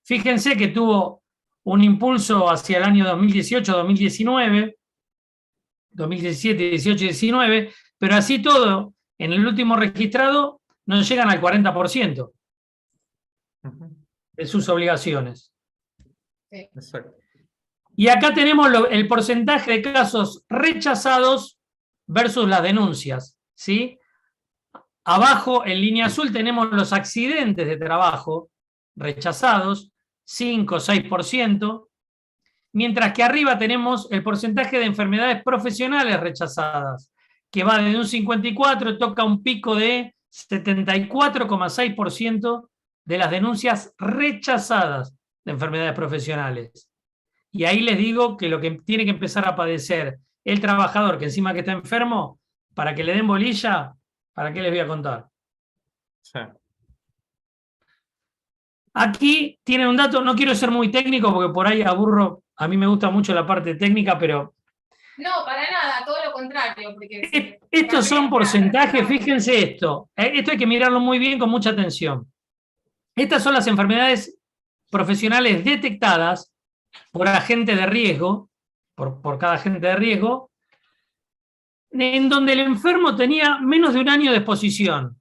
Fíjense que tuvo un impulso hacia el año 2018-2019, 2017, 18 y 19, pero así todo, en el último registrado, no llegan al 40% de sus obligaciones. Sí. Exacto. Y acá tenemos el porcentaje de casos rechazados versus las denuncias, ¿sí? Abajo, en línea azul, tenemos los accidentes de trabajo rechazados, 5 o 6%, mientras que arriba tenemos el porcentaje de enfermedades profesionales rechazadas, que va desde un 54, toca un pico de 74,6% de las denuncias rechazadas de enfermedades profesionales. Y ahí les digo que lo que tiene que empezar a padecer el trabajador, que encima que está enfermo, para que le den bolilla, ¿para qué les voy a contar? Sí. Aquí tienen un dato, no quiero ser muy técnico porque por ahí aburro, a mí me gusta mucho la parte técnica, pero No, para nada, todo lo contrario. Porque estos son porcentajes, fíjense esto, esto hay que mirarlo muy bien con mucha atención. Estas son las enfermedades profesionales detectadas por agente de riesgo, por cada agente de riesgo, en donde el enfermo tenía menos de un año de exposición.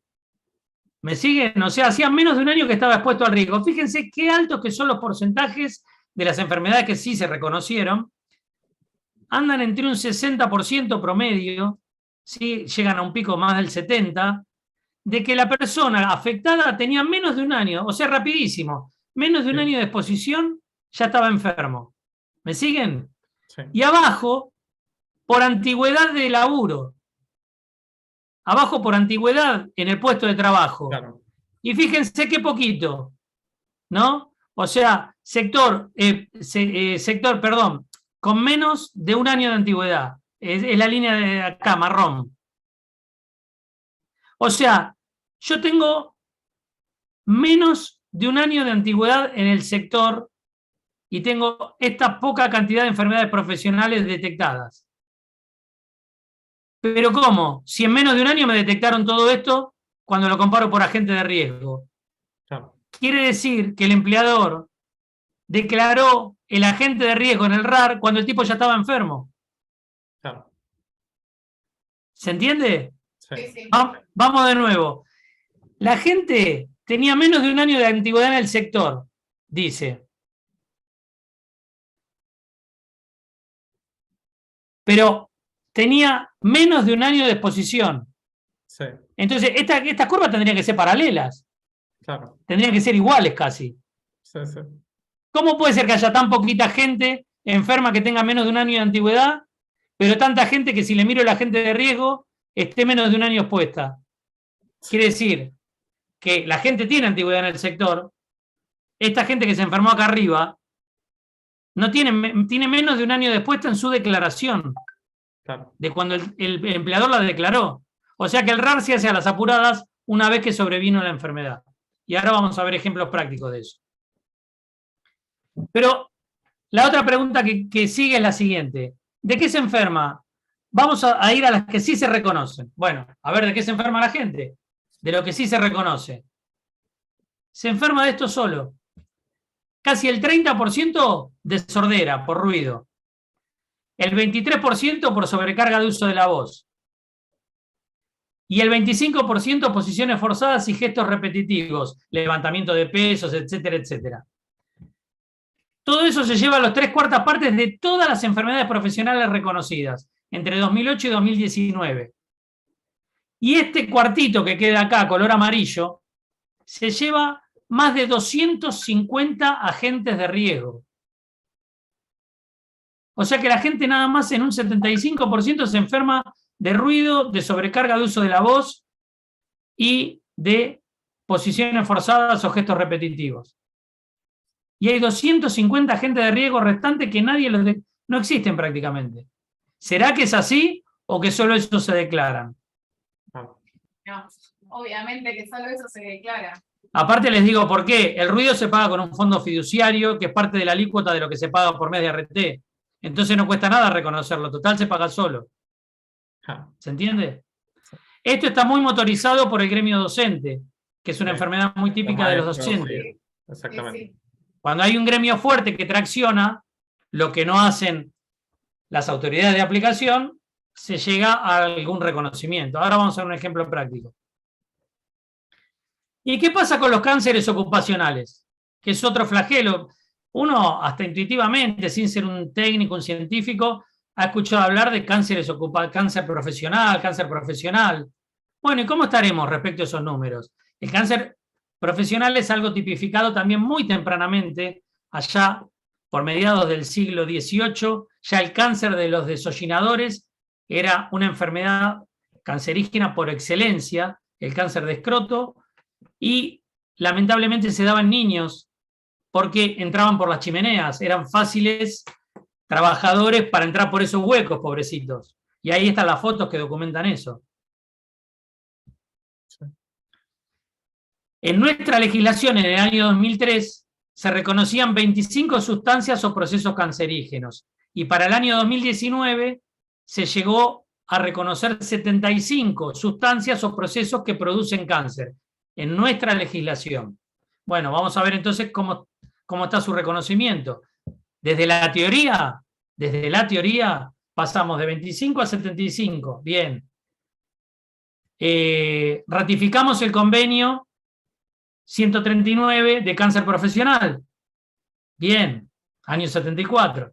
¿Me siguen? O sea, hacía menos de un año que estaba expuesto al riesgo. Fíjense qué altos que son los porcentajes de las enfermedades que sí se reconocieron. Andan entre un 60% promedio, ¿sí? Llegan a un pico más del 70%, de que la persona afectada tenía menos de un año, o sea, rapidísimo, menos de un año de exposición, ya estaba enfermo. ¿Me siguen? Sí. Y abajo, por antigüedad de laburo. Abajo, por antigüedad en el puesto de trabajo. Claro. Y fíjense qué poquito, ¿no? O sea, sector, perdón, con menos de un año de antigüedad. Es la línea de acá, marrón. O sea, yo tengo menos de un año de antigüedad en el sector y tengo esta poca cantidad de enfermedades profesionales detectadas. Pero ¿cómo? Si en menos de un año me detectaron todo esto cuando lo comparo por agente de riesgo. Claro. Quiere decir que el empleador declaró el agente de riesgo en el RAR cuando el tipo ya estaba enfermo. Claro. ¿Se entiende? Sí. Sí. Vamos de nuevo. La gente tenía menos de un año de antigüedad en el sector, dice. Pero tenía menos de un año de exposición. Sí. Entonces, estas curvas tendrían que ser paralelas. Claro. Tendrían que ser iguales casi. Sí, sí. ¿Cómo puede ser que haya tan poquita gente enferma que tenga menos de un año de antigüedad, pero tanta gente que si le miro el agente de riesgo esté menos de un año expuesta? Quiere decir que la gente tiene antigüedad en el sector, esta gente que se enfermó acá arriba no tiene menos de un año de expuesta en su declaración, Claro. de cuando el empleador la declaró. O sea que el RAR se hace a las apuradas una vez que sobrevino la enfermedad. Y ahora vamos a ver ejemplos prácticos de eso. Pero la otra pregunta que sigue es la siguiente. ¿De qué se enferma? Vamos a ir a las que sí se reconocen. Bueno, a ver, ¿de qué se enferma la gente? De lo que sí se reconoce. Se enferma de esto solo. Casi el 30% de sordera por ruido. El 23% por sobrecarga de uso de la voz. Y el 25% posiciones forzadas y gestos repetitivos, levantamiento de pesos, etcétera, etcétera. Todo eso se lleva a los 3/4 partes de todas las enfermedades profesionales reconocidas, entre 2008 y 2019. Y este cuartito que queda acá, color amarillo, se lleva más de 250 agentes de riesgo. O sea que la gente nada más en un 75% se enferma de ruido, de sobrecarga de uso de la voz y de posiciones forzadas o gestos repetitivos. Y hay 250 agentes de riesgo restantes que no existen prácticamente. ¿Será que es así o que solo eso se declaran? No, obviamente que solo eso se declara. Aparte les digo por qué. El ruido se paga con un fondo fiduciario que es parte de la alícuota de lo que se paga por mes de RT. Entonces no cuesta nada reconocerlo. Total se paga solo. ¿Se entiende? Esto está muy motorizado por el gremio docente, que es una enfermedad muy típica de los docentes. Sí, exactamente. Cuando hay un gremio fuerte que tracciona, lo que no hacen las autoridades de aplicación, se llega a algún reconocimiento. Ahora vamos a ver un ejemplo práctico. ¿Y qué pasa con los cánceres ocupacionales? Que es otro flagelo. Uno, hasta intuitivamente, sin ser un técnico, un científico, ha escuchado hablar de cáncer profesional. Bueno, ¿y cómo estaremos respecto a esos números? El cáncer profesional es algo tipificado también muy tempranamente, allá por mediados del siglo XVIII, ya el cáncer de los desollinadores era una enfermedad cancerígena por excelencia, el cáncer de escroto, y lamentablemente se daban niños porque entraban por las chimeneas, eran fáciles trabajadores para entrar por esos huecos, pobrecitos. Y ahí están las fotos que documentan eso. En nuestra legislación, en el año 2003, se reconocían 25 sustancias o procesos cancerígenos. Y para el año 2019 se llegó a reconocer 75 sustancias o procesos que producen cáncer en nuestra legislación. Bueno, vamos a ver entonces cómo está su reconocimiento. Desde la teoría pasamos de 25 a 75. Bien. Ratificamos el convenio 139 de cáncer profesional. Bien, año 74.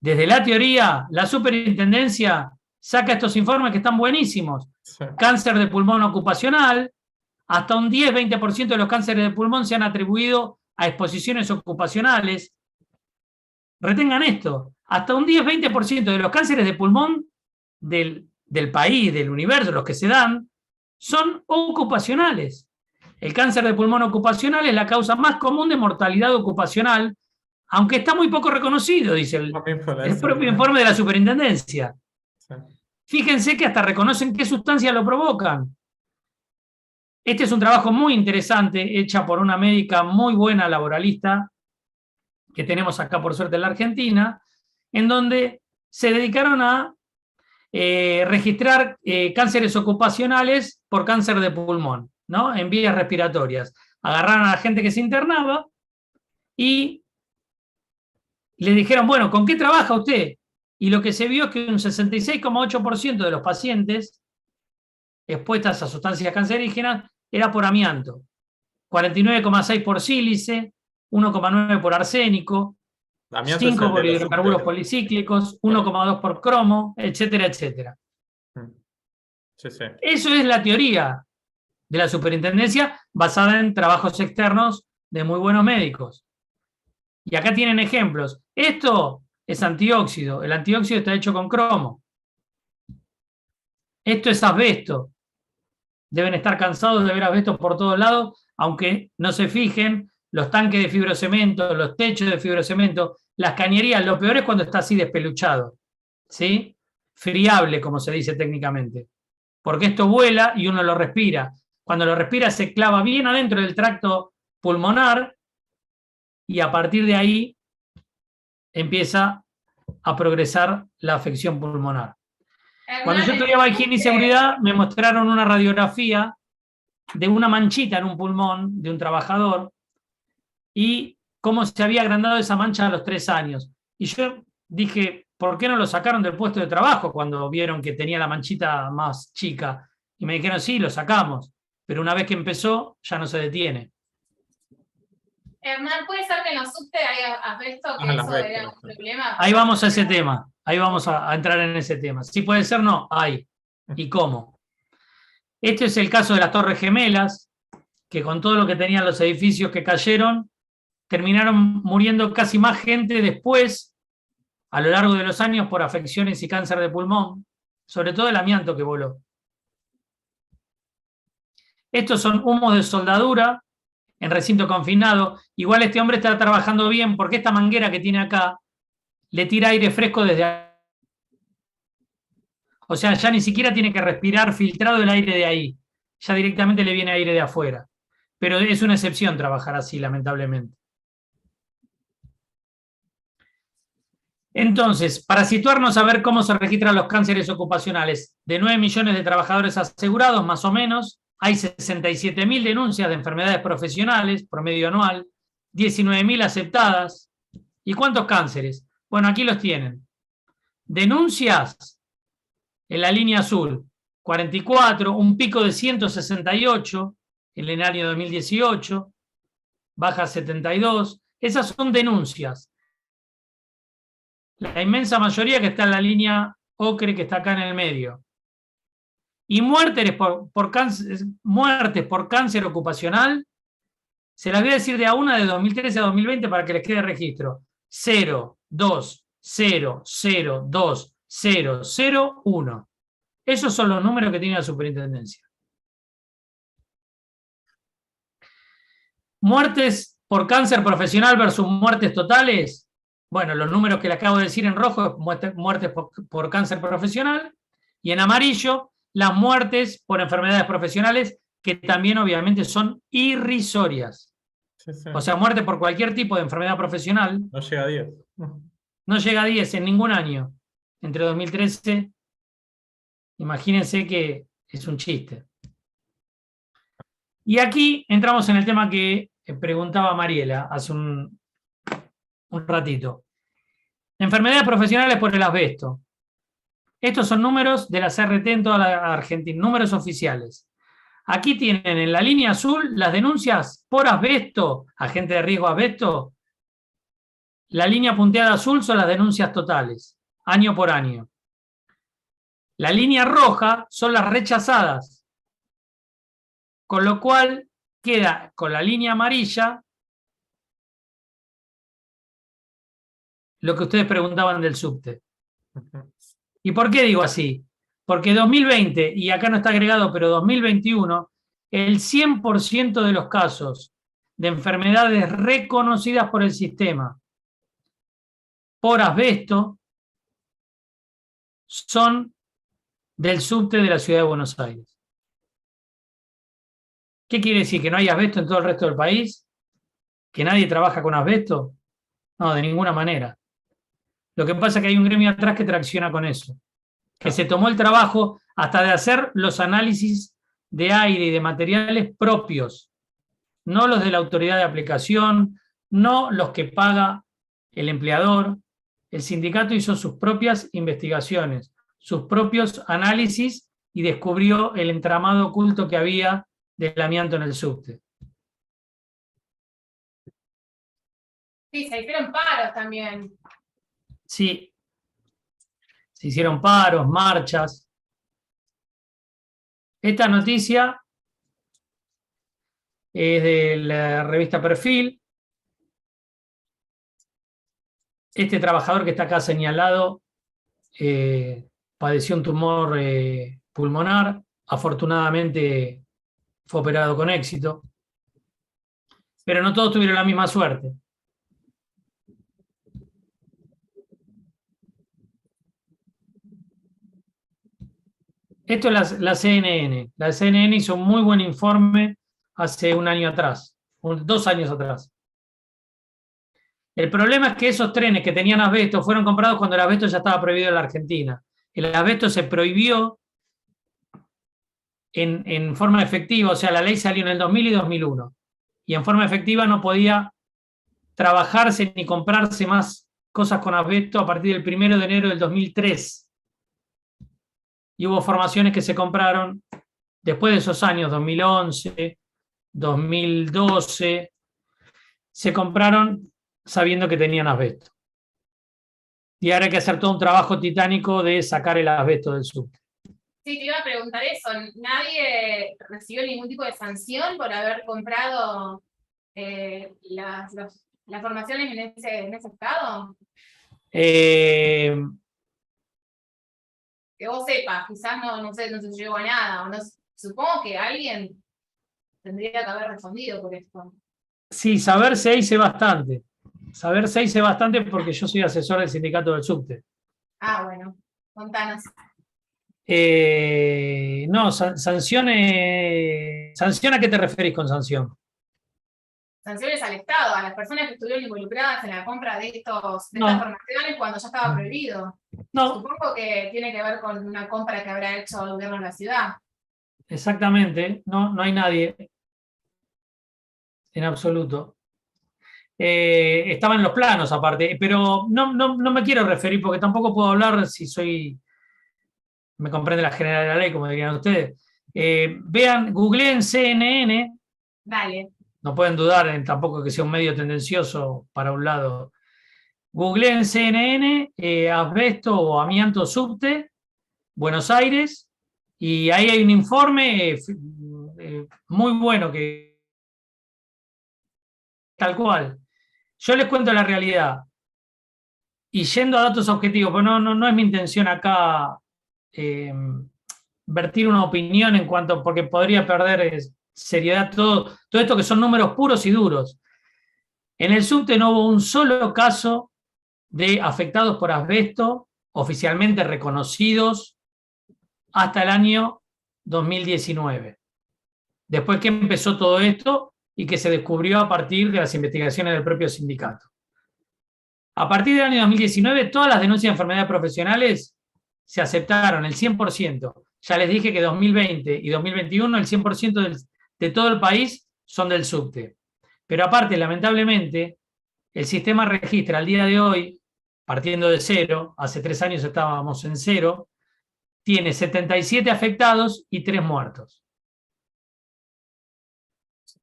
Desde la teoría, la superintendencia saca estos informes que están buenísimos. Sí. Cáncer de pulmón ocupacional, hasta un 10-20% de los cánceres de pulmón se han atribuido a exposiciones ocupacionales. Retengan esto, hasta un 10-20% de los cánceres de pulmón del país, del universo, los que se dan, son ocupacionales. El cáncer de pulmón ocupacional es la causa más común de mortalidad ocupacional, aunque está muy poco reconocido, dice el propio informe de la superintendencia. Sí. Fíjense que hasta reconocen qué sustancias lo provocan. Este es un trabajo muy interesante, hecha por una médica muy buena laboralista, que tenemos acá por suerte en la Argentina, en donde se dedicaron a registrar cánceres ocupacionales por cáncer de pulmón, ¿no? En vías respiratorias. Agarraron a la gente que se internaba y le dijeron, bueno, ¿con qué trabaja usted? Y lo que se vio es que un 66,8% de los pacientes expuestas a sustancias cancerígenas era por amianto, 49,6% por sílice, 1,9% por arsénico, 5 por hidrocarburos policíclicos, 1,2 por cromo, etcétera, etcétera. Sí, sí. Eso es la teoría de la superintendencia basada en trabajos externos de muy buenos médicos. Y acá tienen ejemplos. Esto es antióxido. El antióxido está hecho con cromo. Esto es asbesto. Deben estar cansados de ver asbesto por todos lados, aunque no se fijen, los tanques de fibrocemento, los techos de fibrocemento, las cañerías, lo peor es cuando está así despeluchado, ¿sí? Friable, como se dice técnicamente. Porque esto vuela y uno lo respira. Cuando lo respira se clava bien adentro del tracto pulmonar y a partir de ahí empieza a progresar la afección pulmonar. Cuando yo estudiaba higiene y seguridad, me mostraron una radiografía de una manchita en un pulmón de un trabajador y cómo se había agrandado esa mancha a los 3 años. Y yo dije, ¿por qué no lo sacaron del puesto de trabajo cuando vieron que tenía la manchita más chica? Y me dijeron, sí, lo sacamos, pero una vez que empezó, ya no se detiene. Hernán, ¿puede ser que en los subte haya asbesto, que eso era un problema? Ahí vamos a ese tema, ahí vamos a entrar en ese tema. Si puede ser, no, hay. ¿Y cómo? Este es el caso de las Torres Gemelas, que con todo lo que tenían los edificios que cayeron, terminaron muriendo casi más gente después, a lo largo de los años, por afecciones y cáncer de pulmón, sobre todo el amianto que voló. Estos son humos de soldadura en recinto confinado. Igual este hombre está trabajando bien porque esta manguera que tiene acá le tira aire fresco desde acá. O sea, ya ni siquiera tiene que respirar filtrado el aire de ahí. Ya directamente le viene aire de afuera. Pero es una excepción trabajar así, lamentablemente. Entonces, para situarnos a ver cómo se registran los cánceres ocupacionales, de 9 millones de trabajadores asegurados, más o menos, hay 67.000 denuncias de enfermedades profesionales, promedio anual, 19.000 aceptadas. ¿Y cuántos cánceres? Bueno, aquí los tienen. Denuncias en la línea azul, 44, un pico de 168 en el año 2018, baja 72. Esas son denuncias. La inmensa mayoría que está en la línea ocre, que está acá en el medio. Y muertes por cáncer ocupacional, se las voy a decir de a una de 2013 a 2020 para que les quede registro. 0, 2, 0, 0, 2, 0, 0, 1. Esos son los números que tiene la superintendencia. Muertes por cáncer profesional versus muertes totales. Bueno, los números que le acabo de decir en rojo, muertes por cáncer profesional, y en amarillo, las muertes por enfermedades profesionales, que también obviamente son irrisorias. Sí, sí. O sea, muerte por cualquier tipo de enfermedad profesional. No llega a 10. No llega a 10 en ningún año. Entre 2013, imagínense que es un chiste. Y aquí entramos en el tema que preguntaba Mariela hace un ratito. Enfermedades profesionales por el asbesto. Estos son números de la CRT en toda la Argentina, números oficiales. Aquí tienen en la línea azul las denuncias por asbesto, agente de riesgo asbesto. La línea punteada azul son las denuncias totales, año por año. La línea roja son las rechazadas, con lo cual queda con la línea amarilla lo que ustedes preguntaban del subte. ¿Y por qué digo así? Porque 2020, y acá no está agregado, pero 2021, el 100% de los casos de enfermedades reconocidas por el sistema por asbesto son del subte de la Ciudad de Buenos Aires. ¿Qué quiere decir? ¿Que no hay asbesto en todo el resto del país? ¿Que nadie trabaja con asbesto? No, de ninguna manera. Lo que pasa es que hay un gremio atrás que tracciona con eso, que se tomó el trabajo hasta de hacer los análisis de aire y de materiales propios, no los de la autoridad de aplicación, no los que paga el empleador. El sindicato hizo sus propias investigaciones, sus propios análisis y descubrió el entramado oculto que había del amianto en el subte. Sí, se hicieron paros también. Sí, se hicieron paros, marchas. Esta noticia es de la revista Perfil. Este trabajador que está acá señalado padeció un tumor pulmonar. Afortunadamente fue operado con éxito. Pero no todos tuvieron la misma suerte. Esto es la CNN. La CNN hizo un muy buen informe hace un año atrás, 2 años atrás. El problema es que esos trenes que tenían asbesto fueron comprados cuando el asbesto ya estaba prohibido en la Argentina. El asbesto se prohibió en forma efectiva, o sea, la ley salió en el 2000 y 2001. Y en forma efectiva no podía trabajarse ni comprarse más cosas con asbesto a partir del 1 de enero del 2003. Y hubo formaciones que se compraron después de esos años, 2011, 2012, se compraron sabiendo que tenían asbesto. Y ahora hay que hacer todo un trabajo titánico de sacar el asbesto del subte. Sí, te iba a preguntar eso. ¿Nadie recibió ningún tipo de sanción por haber comprado las formaciones en ese estado? Eh, Que vos sepas, quizás no sé, no se llegó a nada. O no, supongo que alguien tendría que haber respondido por esto. sí, saber se hice bastante. Saber se hice bastante porque yo soy asesor del sindicato del subte. Ah, bueno, contanos. No, sanciones. ¿Sanción a qué te referís con sanción? Sanciones al Estado, a las personas que estuvieron involucradas en la compra de estas No, formaciones cuando ya estaba prohibido. no, Supongo que tiene que ver con una compra que habrá hecho el gobierno de la ciudad. exactamente. No hay nadie en absoluto. Estaba en los planos aparte, pero no me quiero referir porque tampoco puedo hablar si soy, me comprende la generalidad de la ley, como dirían ustedes. Vean, googleen CNN, Dale. no pueden dudar en tampoco que sea un medio tendencioso para un lado. Googleen CNN, asbesto o amianto subte, Buenos Aires, y ahí hay un informe muy bueno que tal cual. Yo les cuento la realidad. Y yendo a datos objetivos, pues no es mi intención acá vertir una opinión en cuanto, porque podría perder seriedad todo esto que son números puros y duros. En el subte no hubo un solo caso de afectados por asbesto oficialmente reconocidos hasta el año 2019. Después que empezó todo esto y que se descubrió a partir de las investigaciones del propio sindicato. A partir del año 2019, todas las denuncias de enfermedades profesionales se aceptaron, el 100%. Ya les dije que 2020 y 2021 el 100% de todo el país son del subte. Pero aparte, lamentablemente, el sistema registra al día de hoy, partiendo de cero, hace 3 años estábamos en cero, tiene 77 afectados y 3 muertos.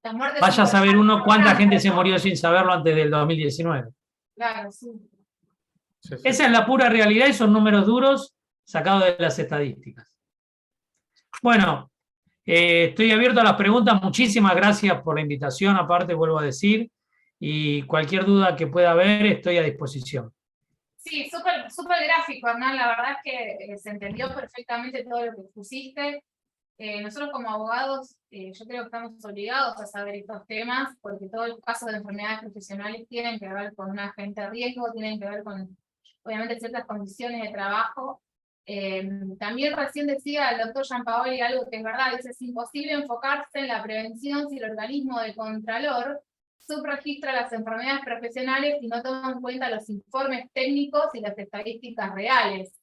Vaya a saber uno cuánta gente se murió sin saberlo antes del 2019. Claro, sí. Esa es la pura realidad y son números duros sacados de las estadísticas. Bueno, estoy abierto a las preguntas. Muchísimas gracias por la invitación, aparte vuelvo a decir, y cualquier duda que pueda haber estoy a disposición. Sí, súper gráfico, Hernán. La verdad es que se entendió perfectamente todo lo que pusiste. Nosotros como abogados, yo creo que estamos obligados a saber estos temas, porque todos los casos de enfermedades profesionales tienen que ver con un agente de riesgo, tienen que ver con, obviamente, ciertas condiciones de trabajo. También recién decía el doctor Giampaoli algo que es verdad, dice, es imposible enfocarse en la prevención si el organismo de Contralor subregistra las enfermedades profesionales y no toma en cuenta los informes técnicos y las estadísticas reales.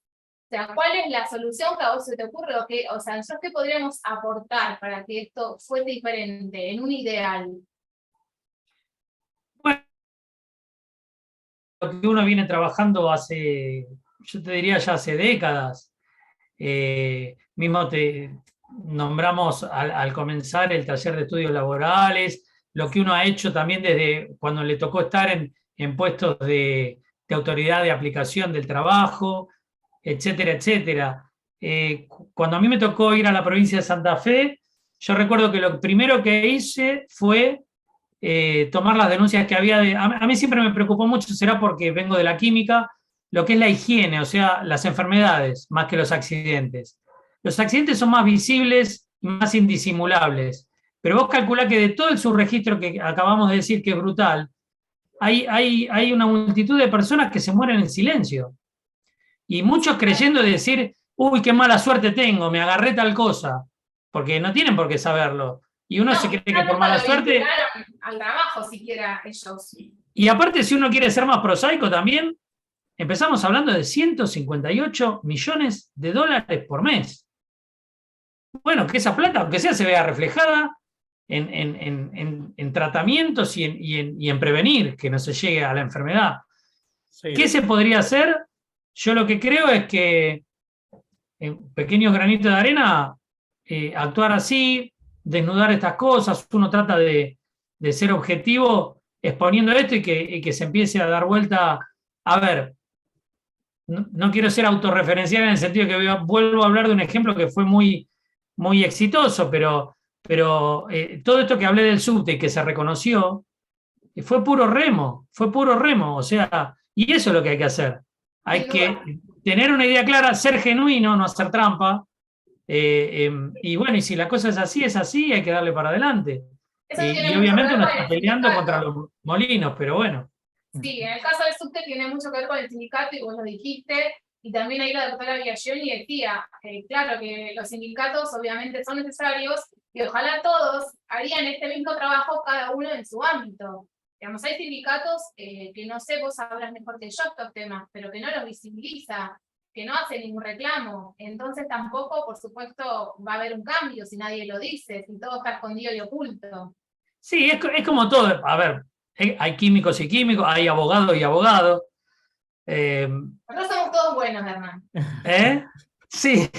O sea, ¿cuál es la solución que a vos se te ocurre? O sea, nosotros qué podríamos aportar para que esto fuese diferente, en un ideal. Bueno, lo que uno viene trabajando hace, yo te diría ya hace décadas. Mismo te nombramos al comenzar el taller de estudios laborales, lo que uno ha hecho también desde cuando le tocó estar en puestos de autoridad de aplicación del trabajo, etcétera, etcétera. Cuando a mí me tocó ir a la provincia de Santa Fe, yo recuerdo que lo primero que hice fue tomar las denuncias que había. A mí siempre me preocupó mucho, será porque vengo de la química, lo que es la higiene, o sea, las enfermedades, más que los accidentes. Los accidentes son más visibles y más indisimulables, pero vos calculá que de todo el subregistro que acabamos de decir que es brutal, hay una multitud de personas que se mueren en silencio. Y muchos creyendo de decir, uy, qué mala suerte tengo, me agarré tal cosa, porque no tienen por qué saberlo. Y uno se cree que por mala suerte... Al trabajo siquiera ellos. Y aparte, si uno quiere ser más prosaico también, empezamos hablando de 158 millones de dólares por mes. Bueno, que esa plata, aunque sea, se vea reflejada en tratamientos y en prevenir que no se llegue a la enfermedad. Sí. ¿Qué se podría hacer? Yo lo que creo es que en pequeños granitos de arena, actuar así, desnudar estas cosas, uno trata de ser objetivo exponiendo esto y que se empiece a dar vuelta. A ver, no quiero ser autorreferencial en el sentido de que vuelvo a hablar de un ejemplo que fue muy, muy exitoso, pero todo esto que hablé del subte y que se reconoció, fue puro remo, o sea, y eso es lo que hay que hacer. Hay que tener una idea clara, ser genuino, no hacer trampa, y bueno, y si la cosa es así, hay que darle para adelante. Eso Y tiene mucho que obviamente ver uno con está el peleando sindicato. contra los molinos, pero bueno. Sí, en el caso del subte tiene mucho que ver con el sindicato, y vos lo dijiste, y también ahí la doctora Biagioni decía, claro que los sindicatos obviamente son necesarios, y ojalá todos harían este mismo trabajo cada uno en su ámbito. Digamos, hay sindicatos que no sé, vos hablas mejor que yo estos temas, pero que no los visibiliza, que no hace ningún reclamo. Entonces tampoco, por supuesto, va a haber un cambio si nadie lo dice, si todo está escondido y oculto. Sí, es como todo. A ver, hay químicos y químicos, hay abogados y abogados. Nosotros somos todos buenos, Hernán. Sí.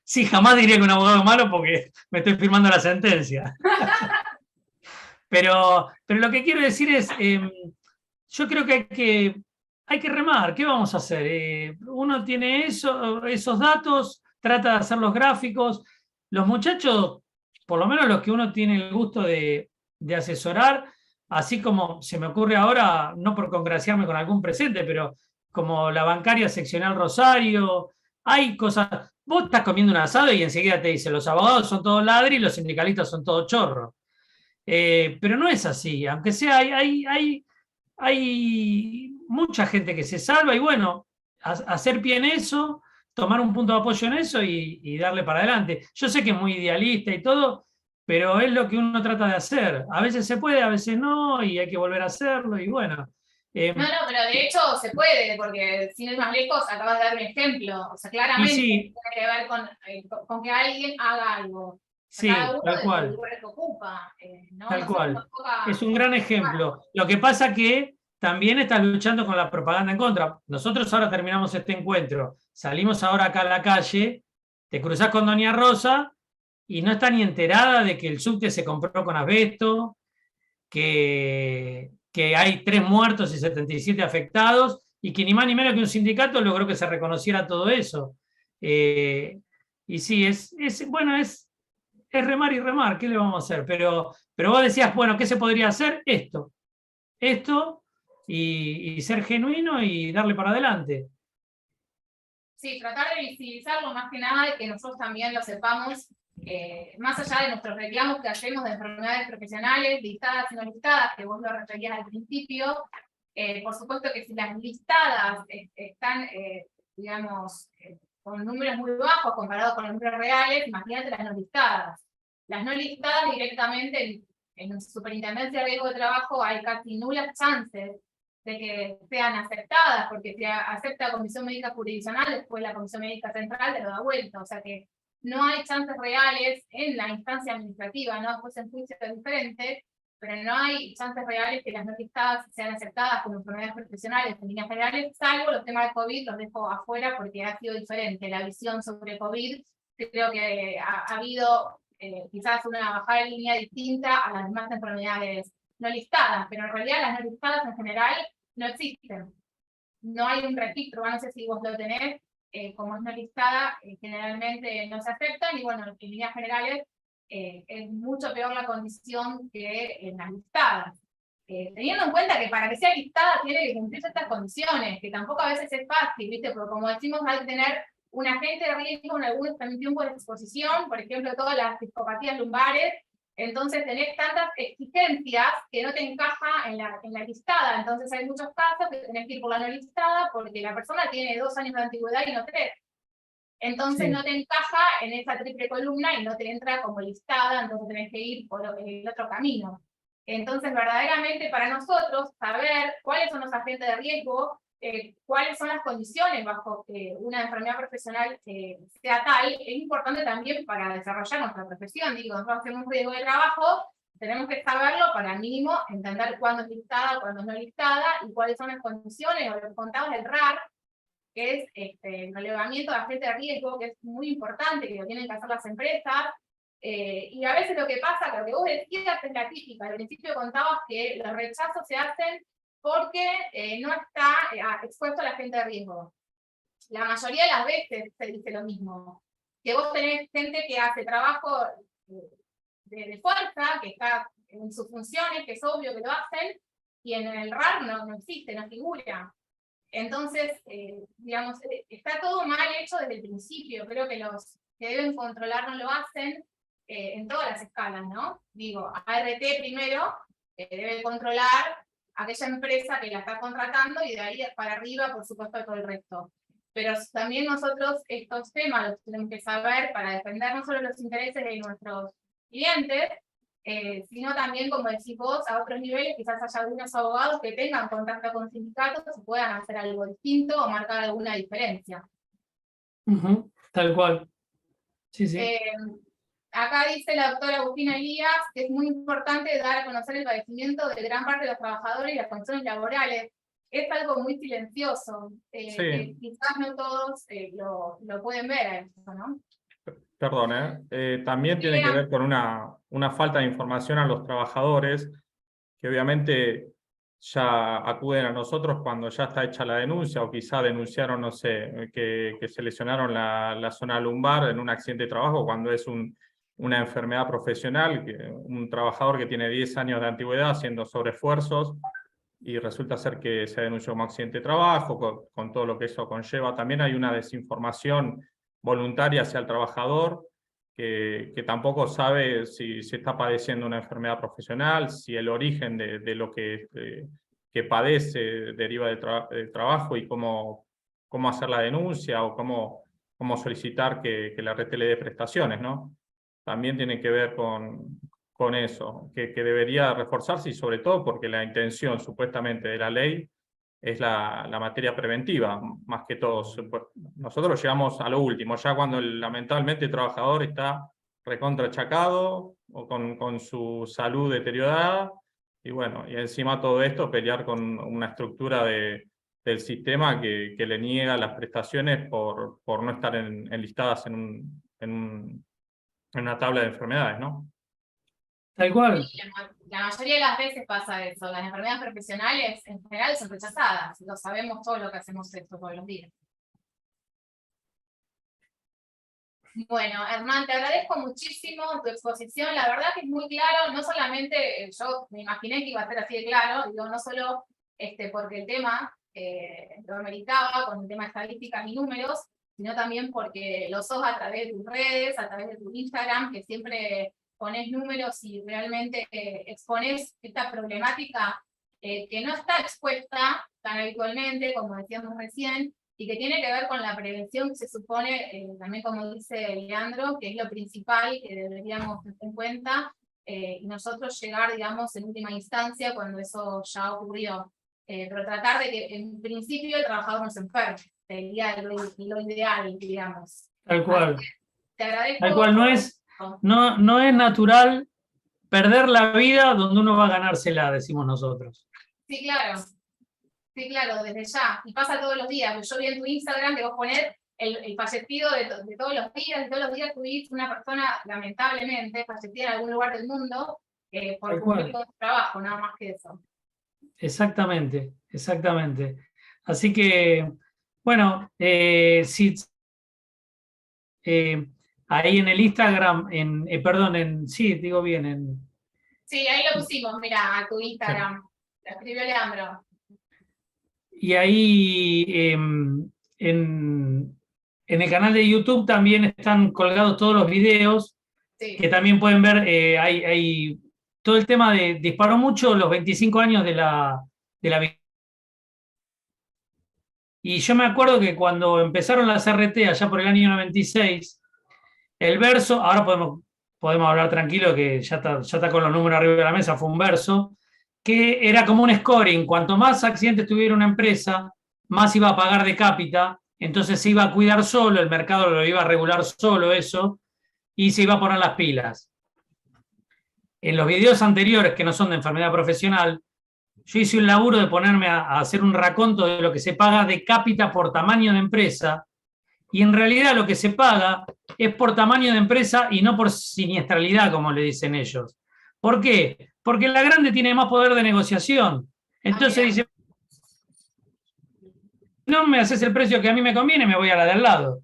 Sí, jamás diría que un abogado es malo porque me estoy firmando la sentencia. Pero lo que quiero decir es, yo creo que hay que remar. ¿Qué vamos a hacer? Uno tiene esos datos, trata de hacer los gráficos. Los muchachos, por lo menos los que uno tiene el gusto de asesorar, así como se me ocurre ahora, no por congraciarme con algún presente, pero como la bancaria seccional Rosario, hay cosas. Vos estás comiendo un asado y enseguida te dicen, los abogados son todos ladri y los sindicalistas son todos chorros. Pero no es así, aunque sea, hay mucha gente que se salva y bueno, hacer pie en eso, tomar un punto de apoyo en eso y darle para adelante. Yo sé que es muy idealista y todo, pero es lo que uno trata de hacer. A veces se puede, a veces no, y hay que volver a hacerlo y bueno. No, pero de hecho se puede, porque sin ir más lejos, acabas de dar un ejemplo. O sea, claramente sí, tiene que ver con que alguien haga algo. Sí, Cada uno tal del cual. lugar que ocupa. ¿no? Tal Nosotros cual. nos toca Es un gran ejemplo. Lo que pasa que también estás luchando con la propaganda en contra. Nosotros ahora terminamos este encuentro, salimos ahora acá a la calle, te cruzás con Doña Rosa y no está ni enterada de que el subte se compró con asbesto, que hay 3 muertos y 77 afectados, y que ni más ni menos que un sindicato logró que se reconociera todo eso. Y sí, bueno, es remar y remar, ¿qué le vamos a hacer? Pero vos decías, bueno, ¿qué se podría hacer? Esto, y ser genuino y darle para adelante. Sí, tratar de visibilizarlo más que nada y que nosotros también lo sepamos, más allá de nuestros reclamos que hacemos de enfermedades profesionales, listadas y no listadas, que vos lo referías al principio. Por supuesto que si las listadas están, digamos, con números muy bajos comparados con los números reales, imagínate las no listadas. Las no listadas directamente en Superintendencia de Riesgo de Trabajo hay casi nulas chances de que sean aceptadas, porque si acepta la Comisión Médica Jurisdiccional, después la Comisión Médica Central te lo da vuelta, o sea que no hay chances reales en la instancia administrativa, ¿no? Después en juicio es diferente, pero no hay chances reales que las no listadas sean aceptadas como enfermedades profesionales en líneas generales, salvo los temas de COVID, los dejo afuera porque ha sido diferente la visión sobre COVID. Creo que ha habido quizás una bajada de línea distinta a las demás enfermedades no listadas, pero en realidad las no listadas en general no existen. No hay un registro, no sé si vos lo tenés, como es no listada, generalmente no se aceptan, y bueno, en líneas generales es mucho peor la condición que en las listadas. Teniendo en cuenta que para que sea listada tiene que cumplir estas condiciones, que tampoco a veces es fácil, ¿viste? Porque como decimos, hay que tener un agente de riesgo en algún tiempo de exposición, por ejemplo, todas las discopatías lumbares. Entonces tenés tantas exigencias que no te encaja en la listada. Entonces hay muchos casos que tenés que ir por la no listada porque la persona tiene 2 años de antigüedad y no 3. Entonces no te encaja en esa triple columna y no te entra como listada, entonces tenés que ir por el otro camino. Entonces verdaderamente para nosotros saber cuáles son los agentes de riesgo, cuáles son las condiciones bajo que una enfermedad profesional sea tal, es importante también para desarrollar nuestra profesión. Digo, nosotros hacemos un riesgo de trabajo, tenemos que saberlo para mínimo entender cuándo es listada, cuándo es no listada, y cuáles son las condiciones, o lo que contabas del RAR, que es el relevamiento de agente de riesgo, que es muy importante, que lo tienen que hacer las empresas. Y a veces lo que pasa, lo que vos decías es la típica. Al principio contabas que los rechazos se hacen porque no está expuesto a la gente de riesgo. La mayoría de las veces se dice lo mismo, que vos tenés gente que hace trabajo de fuerza, que está en sus funciones, que es obvio que lo hacen, y en el RAR no existe, no figura. Entonces, digamos, está todo mal hecho desde el principio. Creo que los que deben controlar no lo hacen en todas las escalas, ¿no? Digo, ART primero debe controlar aquella empresa que la está contratando y de ahí para arriba, por supuesto, todo el resto. Pero también nosotros estos temas los tenemos que saber para defender no solo los intereses de nuestros clientes, sino también, como decís vos, a otros niveles, quizás haya algunos abogados que tengan contacto con sindicatos y puedan hacer algo distinto o marcar alguna diferencia. Tal cual. Sí, sí. Acá dice la doctora Agustina Elías que es muy importante dar a conocer el padecimiento de gran parte de los trabajadores y las condiciones laborales. Es algo muy silencioso, Sí. que quizás no todos lo pueden ver a eso, ¿no? Perdón, también tiene que ver con una falta de información a los trabajadores, que obviamente ya acuden a nosotros cuando ya está hecha la denuncia, o quizá denunciaron, no sé, que se lesionaron la zona lumbar en un accidente de trabajo, cuando es una enfermedad profesional, un trabajador que tiene 10 años de antigüedad haciendo sobreesfuerzos, y resulta ser que se denunció como accidente de trabajo, con todo lo que eso conlleva. También hay una desinformación voluntaria hacia el trabajador, que tampoco sabe si se está padeciendo una enfermedad profesional, si el origen de lo que padece deriva del trabajo, y cómo hacer la denuncia, o cómo solicitar que la red le dé prestaciones, ¿no? También tiene que ver con eso, que debería reforzarse, y sobre todo porque la intención supuestamente de la ley es la materia preventiva, más que todo. Nosotros llegamos a lo último, ya cuando lamentablemente el trabajador está recontrachacado o con su salud deteriorada, y bueno, y encima todo esto pelear con una estructura del sistema que le niega las prestaciones por no estar enlistadas en una tabla de enfermedades, ¿no? Tal cual. La mayoría de las veces pasa eso. Las enfermedades profesionales en general son rechazadas. Lo sabemos todos los que hacemos esto todos los días. Bueno, Hernán, te agradezco muchísimo tu exposición. La verdad que es muy claro. No solamente yo me imaginé que iba a ser así de claro, digo, no solo porque el tema lo ameritaba con el tema de estadísticas y números, sino también porque lo sos a través de tus redes, a través de tu Instagram, que siempre pones números y realmente expones esta problemática que no está expuesta tan habitualmente, como decíamos recién, y que tiene que ver con la prevención, que se supone, también como dice Leandro, que es lo principal que deberíamos tener en cuenta, y nosotros llegar, digamos, en última instancia cuando eso ya ocurrió. Pero tratar de que en principio el trabajador no se enferme, sería lo ideal, digamos. Tal cual. Te agradezco. Tal cual, no es natural perder la vida donde uno va a ganársela, decimos nosotros. Sí, claro. Sí, claro, desde ya. Y pasa todos los días. Yo vi en tu Instagram que vos ponés el fallecido de todos los días. De todos los días tuviste una persona, lamentablemente, fallecida en algún lugar del mundo por cumplir con su trabajo, nada más que eso. Exactamente, exactamente. Así que, bueno, sí, ahí en el Instagram, sí, digo bien. Sí, ahí lo pusimos, mira, a tu Instagram. Lo escribió Leandro. Y ahí en el canal de YouTube también están colgados todos los videos, sí, que también pueden ver. Hay todo el tema disparó mucho los 25 años de la y yo me acuerdo que cuando empezaron las RT allá por el año 96, el verso, ahora podemos hablar tranquilo que ya está con los números arriba de la mesa, fue un verso, que era como un scoring. Cuanto más accidentes tuviera una empresa, más iba a pagar de cápita, entonces se iba a cuidar solo, el mercado lo iba a regular solo eso, y se iba a poner las pilas. En los videos anteriores, que no son de enfermedad profesional, yo hice un laburo de ponerme a hacer un raconto de lo que se paga de cápita por tamaño de empresa, y en realidad lo que se paga es por tamaño de empresa y no por siniestralidad, como le dicen ellos. ¿Por qué? Porque la grande tiene más poder de negociación. Entonces dice, no me haces el precio que a mí me conviene, me voy a la de al lado.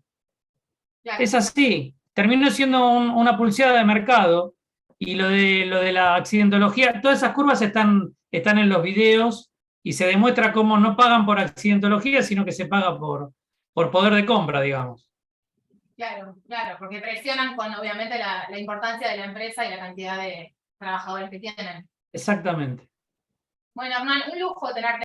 Claro. Es así. Terminó siendo una pulseada de mercado y lo de la accidentología, todas esas curvas están en los videos y se demuestra cómo no pagan por accidentología, sino que se paga por poder de compra, digamos. Claro, claro, porque presionan con obviamente la importancia de la empresa y la cantidad de trabajadores que tienen. Exactamente. Bueno, Hernán, un lujo tenerte